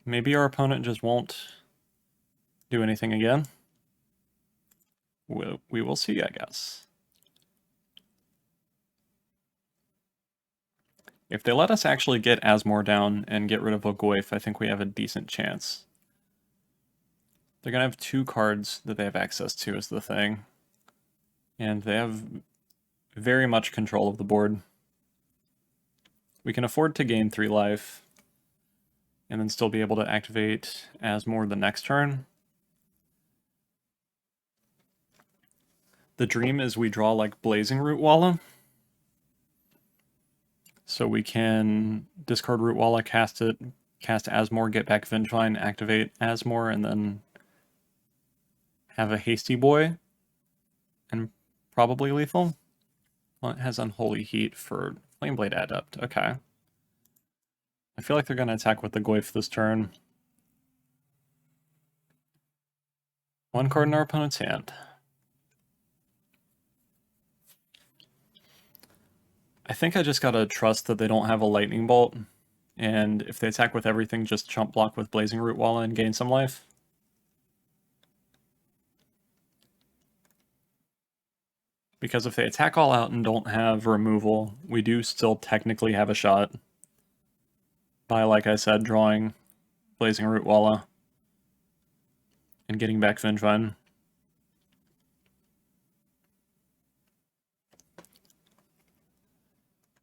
Maybe our opponent just won't do anything again. We will see, I guess. If they let us actually get Asmore down and get rid of a Goyf, I think we have a decent chance. They're going to have 2 cards that they have access to is the thing. And they have very much control of the board. We can afford to gain 3 life and then still be able to activate Asmore the next turn. The dream is we draw like Blazing Root Walla. So we can discard Root Walla, cast it, cast Asmore, get back Vengevine, activate Asmore, and then have a Hasty Boy. And probably lethal. Well, it has Unholy Heat for Flameblade Adept. Okay. I feel like they're going to attack with the Goyf this turn. 1 card in our opponent's hand. I think I just gotta trust that they don't have a Lightning Bolt, and if they attack with everything, just chump block with Blazing Root Walla and gain some life. Because if they attack all out and don't have removal, we do still technically have a shot by, like I said, drawing Blazing Root Walla and getting back Vengevine.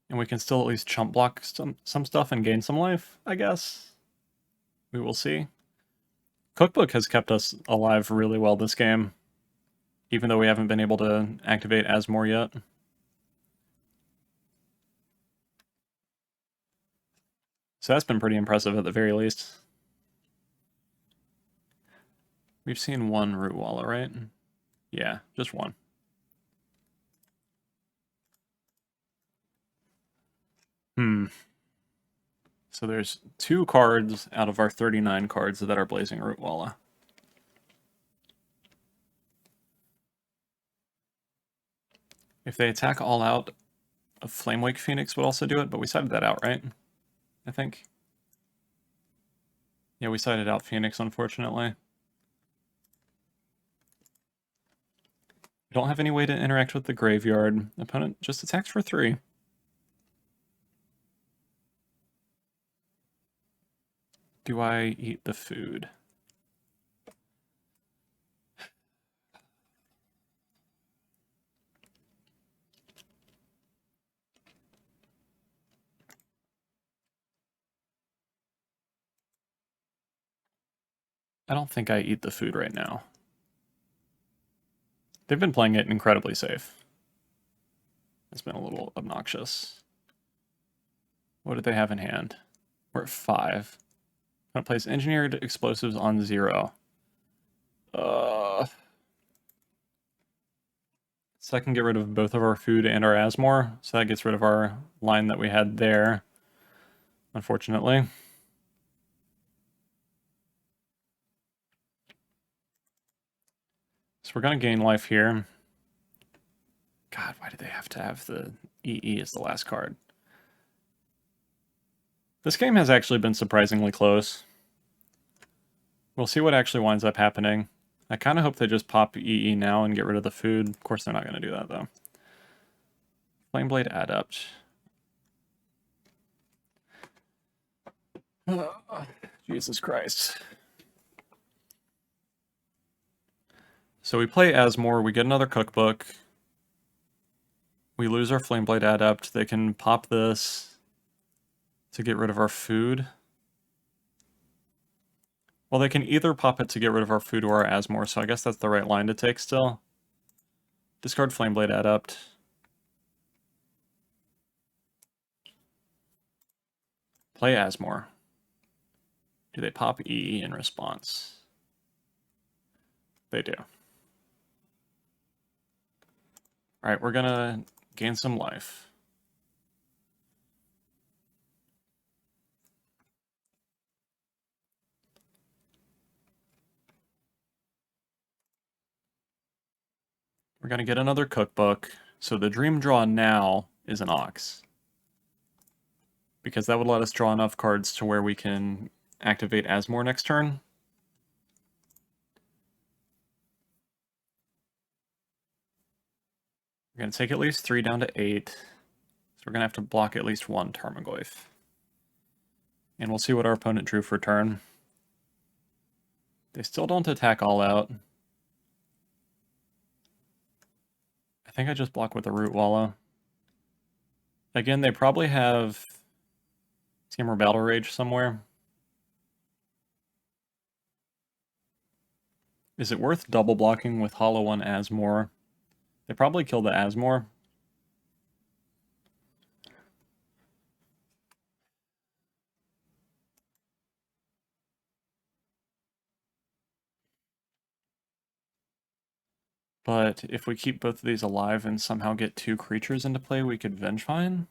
And we can still at least chump block some stuff and gain some life, I guess. We will see. Cookbook has kept us alive really well this game, even though we haven't been able to activate Asmore yet. So that's been pretty impressive at the very least. We've seen 1 Root Walla, right? Yeah, just 1. So there's 2 cards out of our 39 cards that are Blazing Root Walla. If they attack all out, a Flamewake Phoenix would also do it, but we sided that out, right? I think. Yeah, we sided out Phoenix, unfortunately. We don't have any way to interact with the graveyard. Opponent just attacks for 3. Do I eat the food? I don't think I eat the food right now. They've been playing it incredibly safe. It's been a little obnoxious. What do they have in hand? We're at 5. I'm gonna place Engineered Explosives on 0. So I can get rid of both of our food and our Asmore. So that gets rid of our line that we had there, unfortunately. So we're going to gain life here. God, why do they have to have the EE as the last card? This game has actually been surprisingly close. We'll see what actually winds up happening. I kind of hope they just pop EE now and get rid of the food. Of course, they're not going to do that, though. Flameblade Adept. Jesus Christ. So we play Asmore, we get another cookbook. We lose our Flameblade Adept. They can pop this to get rid of our food. Well, they can either pop it to get rid of our food or our Asmore, so I guess that's the right line to take still. Discard Flameblade Adept. Play Asmore. Do they pop EE in response? They do. Alright, we're gonna gain some life. We're gonna get another cookbook. So the dream draw now is an Ox. Because that would let us draw enough cards to where we can activate Asmore next turn. We're going to take at least 3 down to 8. So we're going to have to block at least 1 Tarmogoyf. And we'll see what our opponent drew for turn. They still don't attack all out. I think I just block with a Root Walla. Again, they probably have Temur Battle Rage somewhere. Is it worth double blocking with Hollow 1 Asmore? They probably kill the Asmore. But if we keep both of these alive and somehow get 2 creatures into play, we could Vengefine.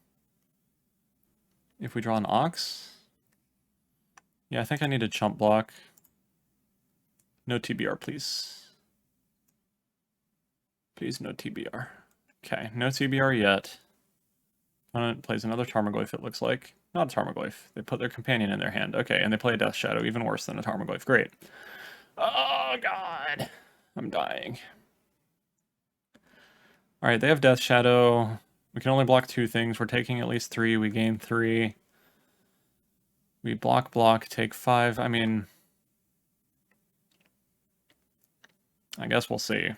If we draw an Ox. Yeah, I think I need a chump block. No TBR, please. Please, no TBR. Okay, no TBR yet. Opponent plays another Tarmogoyf, it looks like. Not a Tarmogoyf. They put their companion in their hand. Okay, and they play a Death Shadow, even worse than a Tarmogoyf. Great. Oh, God. I'm dying. Alright, they have Death Shadow. We can only block 2 things. We're taking at least 3. We gain 3. We block, take 5. I mean, I guess we'll see.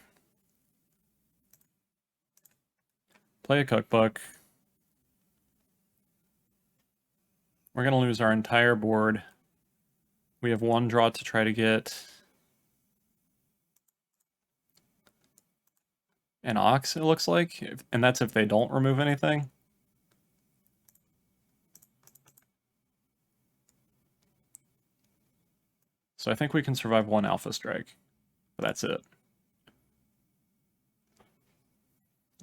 Play a cookbook. We're going to lose our entire board. We have 1 draw to try to get an Ox, it looks like. And that's if they don't remove anything. So I think we can survive 1 Alpha Strike. But that's it.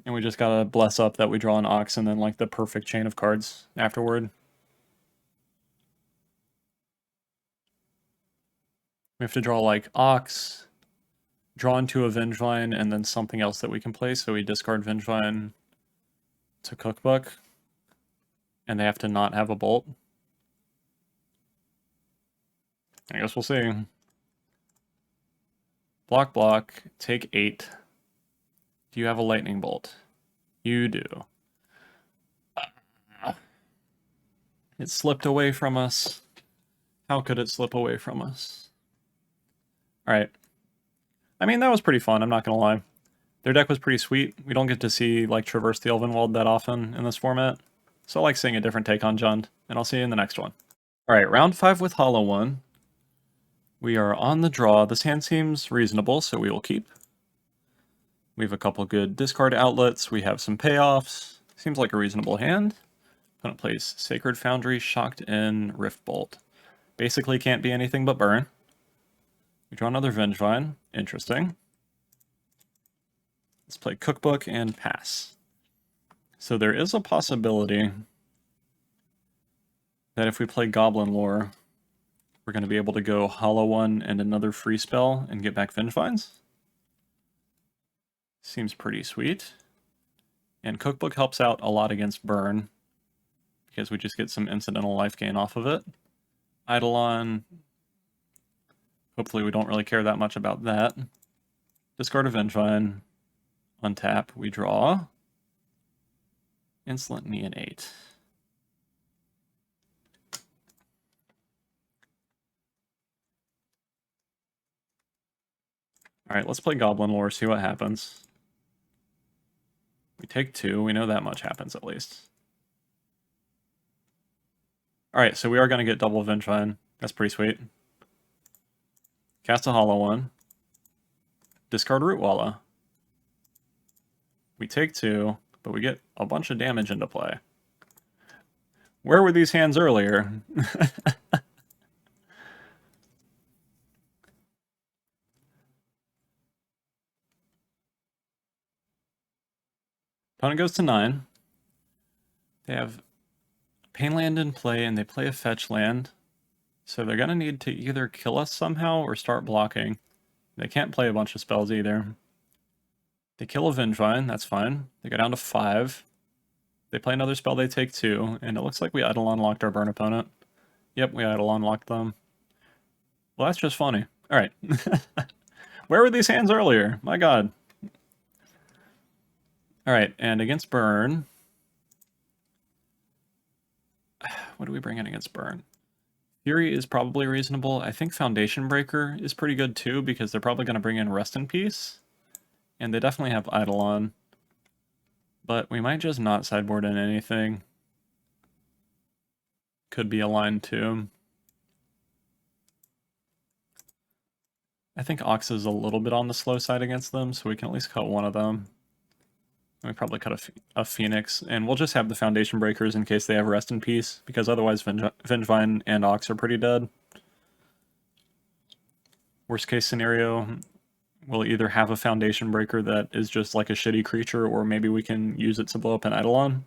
And we just gotta bless up that we draw an Ox and then like the perfect chain of cards afterward. We have to draw like Ox, draw into a Vengevine, and then something else that we can play. So we discard Vengevine to Cookbook, and they have to not have a Bolt. I guess we'll see. Block, block, take 8. Do you have a Lightning Bolt? You do. It slipped away from us. How could it slip away from us? Alright. I mean, that was pretty fun, I'm not gonna lie. Their deck was pretty sweet. We don't get to see, like, Traverse the Elvenwald that often in this format. So I like seeing a different take on Jund, and I'll see you in the next one. Alright, round 5 with Hollow One. We are on the draw. This hand seems reasonable, so we will keep. We have a couple good discard outlets. We have some payoffs. Seems like a reasonable hand. Opponent plays Sacred Foundry, Shocked In, Rift Bolt. Basically can't be anything but burn. We draw another Vengevine. Interesting. Let's play Cookbook and pass. So there is a possibility that if we play Goblin Lore, we're going to be able to go Hollow One and another free spell and get back Vengevines. Seems pretty sweet. And Cookbook helps out a lot against burn, because we just get some incidental life gain off of it. Eidolon, hopefully we don't really care that much about that. Discard a Vengevine, untap, we draw. Insolent Neonate. Alright, let's play Goblin Lore, see what happens. We take 2, we know that much happens at least. Alright, so we are going to get double Vengevine. That's pretty sweet. Cast a Hollow One. Discard Rootwalla. We take 2, but we get a bunch of damage into play. Where were these hands earlier? Opponent goes to 9. They have Painland in play, and they play a fetch land. So they're going to need to either kill us somehow or start blocking. They can't play a bunch of spells either. They kill a Vengevine, that's fine. They go down to 5. They play another spell, they take 2, and it looks like we Eidolon locked our burn opponent. Yep, we Eidolon locked them. Well, that's just funny. Alright. Where were these hands earlier? My god. Alright, and against burn... What do we bring in against burn? Fury is probably reasonable. I think Foundation Breaker is pretty good too, because they're probably going to bring in Rest in Peace. And they definitely have Eidolon. But we might just not sideboard in anything. Could be a line too. I think Ox is a little bit on the slow side against them, so we can at least cut one of them. We probably cut a Phoenix, and we'll just have the Foundation Breakers in case they have Rest in Peace, because otherwise Vengevine and Ox are pretty dead. Worst case scenario, we'll either have a Foundation Breaker that is just like a shitty creature, or maybe we can use it to blow up an Eidolon.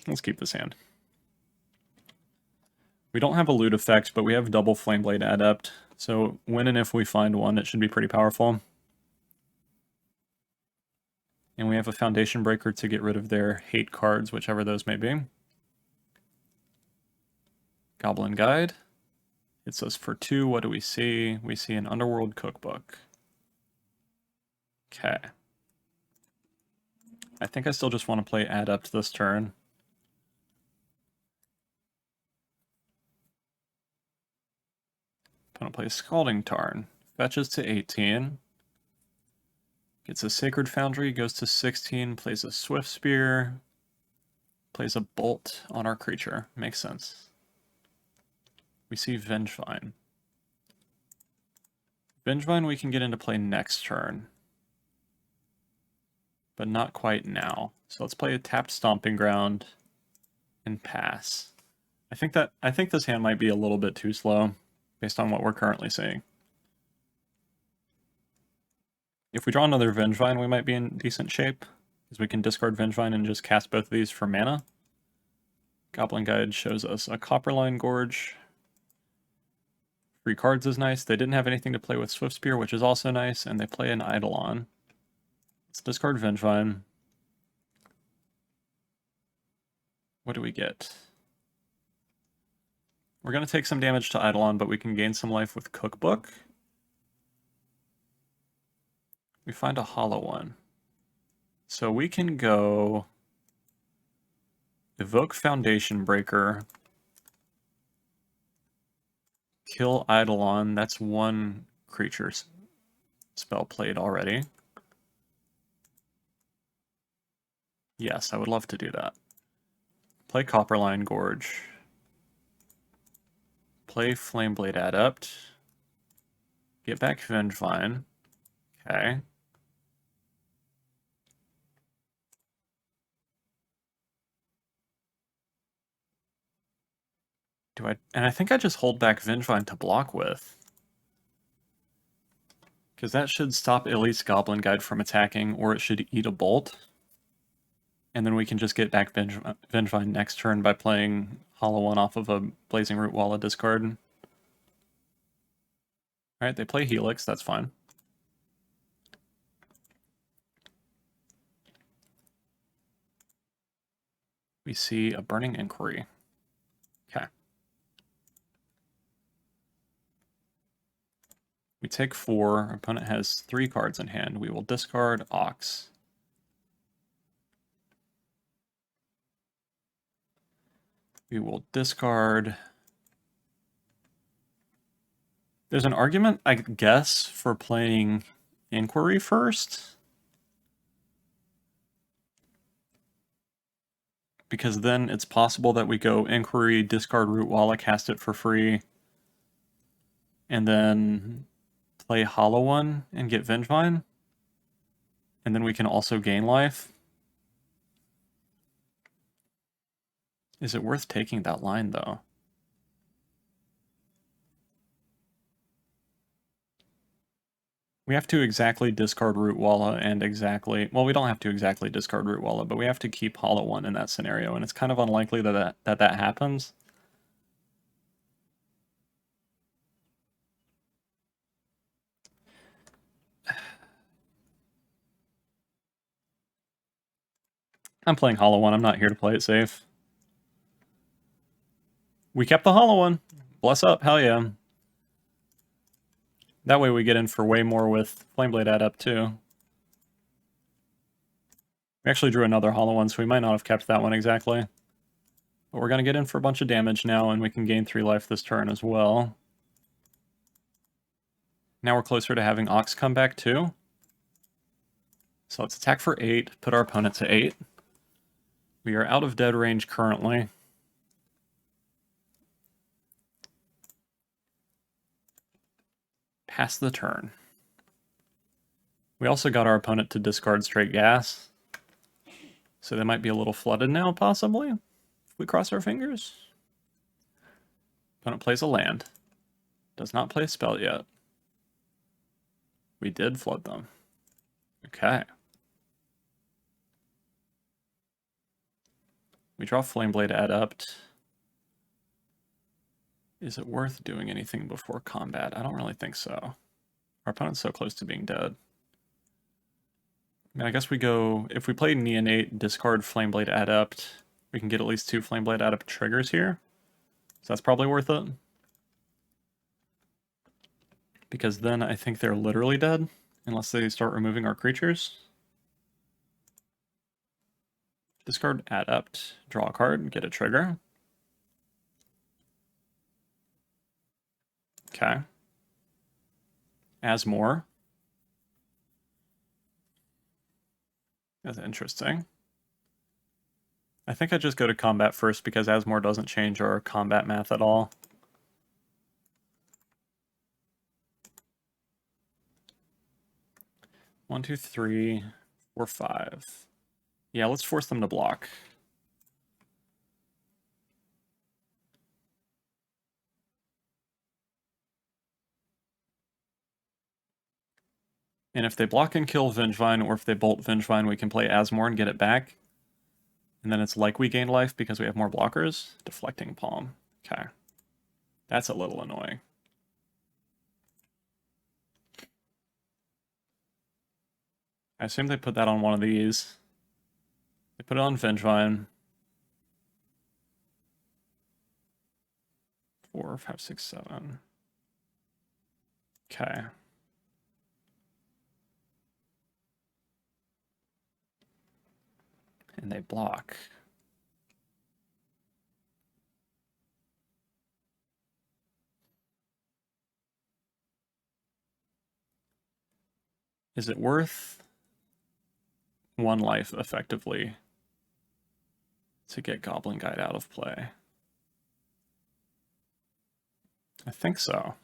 Let's keep this hand. We don't have a loot effect, but we have double Flameblade Adept, so when and if we find one, it should be pretty powerful. And we have a Foundation Breaker to get rid of their hate cards, whichever those may be. Goblin Guide. Hits us for 2. What do we see? We see an Underworld Cookbook. Okay. I think I still just want to play Adept this turn. Opponent plays Scalding Tarn. Fetches to 18. Gets a Sacred Foundry, goes to 16, plays a Swift Spear, plays a Bolt on our creature. Makes sense. We see Vengevine. Vengevine we can get into play next turn, but not quite now. So let's play a tapped Stomping Ground and pass. I think this hand might be a little bit too slow based on what we're currently seeing. If we draw another Vengevine, we might be in decent shape, because we can discard Vengevine and just cast both of these for mana. Goblin Guide shows us a Copperline Gorge. Free cards is nice. They didn't have anything to play with Swift Spear, which is also nice, and they play an Eidolon. Let's discard Vengevine. What do we get? We're going to take some damage to Eidolon, but we can gain some life with Cookbook. We find a hollow one. So we can go Evoke Foundation Breaker, kill Eidolon. That's one creature spell played already. Yes, I would love to do that. Play Copperline Gorge. Play Flameblade Adept. Get back Vengevine. Okay. And I think I just hold back Vengevine to block with. Because that should stop at least Goblin Guide from attacking, or it should eat a bolt. And then we can just get back Vengevine next turn by playing Hollow One off of a Blazing Root Walla discard. Alright, they play Helix, that's fine. We see a Burning Inquiry. Okay. We take 4. Our opponent has 3 cards in hand. We will discard Ox. We will discard... There's an argument, I guess, for playing Inquiry first. Because then it's possible that we go Inquiry, discard Root Walla, cast it for free, and then play Hollow One and get Vengevine. And then we can also gain life. Is it worth taking that line, though? We have to exactly discard Root Walla and exactly... Well, we don't have to exactly discard Root Walla, but we have to keep Hollow One in that scenario, and it's kind of unlikely that that happens. I'm playing Hollow One. I'm not here to play it safe. We kept the Hollow One. Bless up. Hell yeah. That way we get in for way more with Flameblade Adept, too. We actually drew another Hollow One, so we might not have kept that one exactly. But we're going to get in for a bunch of damage now, and we can gain 3 life this turn as well. Now we're closer to having Ox come back, too. So let's attack for 8, put our opponent to 8. We are out of dead range currently. Pass the turn. We also got our opponent to discard straight gas. So they might be a little flooded now, possibly, if we cross our fingers. Opponent plays a land. Does not play a spell yet. We did flood them. Okay. We draw Flameblade Adept. Is it worth doing anything before combat? I don't really think so. Our opponent's so close to being dead. I mean, I guess we go... If we play Neonate, discard Flameblade Adept, we can get at least 2 Flameblade Adept triggers here. So that's probably worth it. Because then I think they're literally dead, unless they start removing our creatures. Discard Adept, draw a card, get a trigger. Okay. Asmore. That's interesting. I think I just go to combat first because Asmore doesn't change our combat math at all. One, two, three, 4, 5. Yeah, let's force them to block. And if they block and kill Vengevine, or if they bolt Vengevine, we can play Asmore and get it back. And then it's like we gain life because we have more blockers. Deflecting Palm. Okay. That's a little annoying. I assume they put that on one of these. They put it on Vengevine. 4, 5, 6, 7. Okay. And they block. Is it worth 1 life effectively to get Goblin Guide out of play? I think so.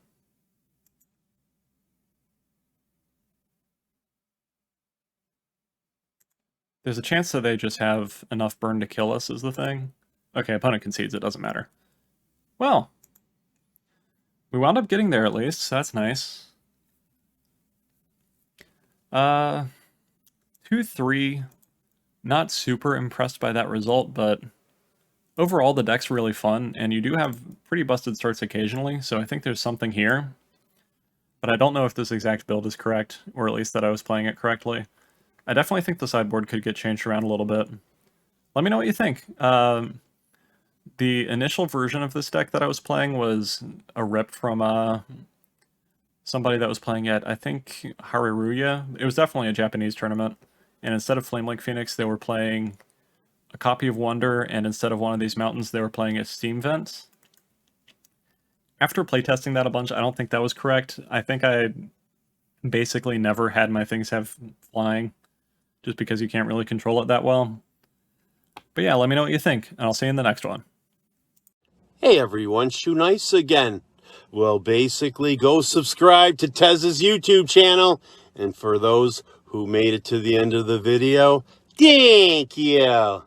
There's a chance that they just have enough burn to kill us is the thing. Okay, opponent concedes, it doesn't matter. Well, we wound up getting there at least, so that's nice. 2-3, not super impressed by that result, but overall the deck's really fun, and you do have pretty busted starts occasionally, so I think there's something here. But I don't know if this exact build is correct, or at least that I was playing it correctly. I definitely think the sideboard could get changed around a little bit. Let me know what you think. The initial version of this deck that I was playing was a rip from somebody that was playing at, I think, Haruruya. It was definitely a Japanese tournament. And instead of Flamelink Phoenix, they were playing a copy of Wonder, and instead of one of these mountains, they were playing a Steam Vent. After playtesting that a bunch, I don't think that was correct. I think I basically never had my things have flying, just because you can't really control it that well. But yeah, let me know what you think, and I'll see you in the next one. Hey everyone, Shoe Nice again. Well, basically, go subscribe to Tez's YouTube channel. And for those who made it to the end of the video, thank you.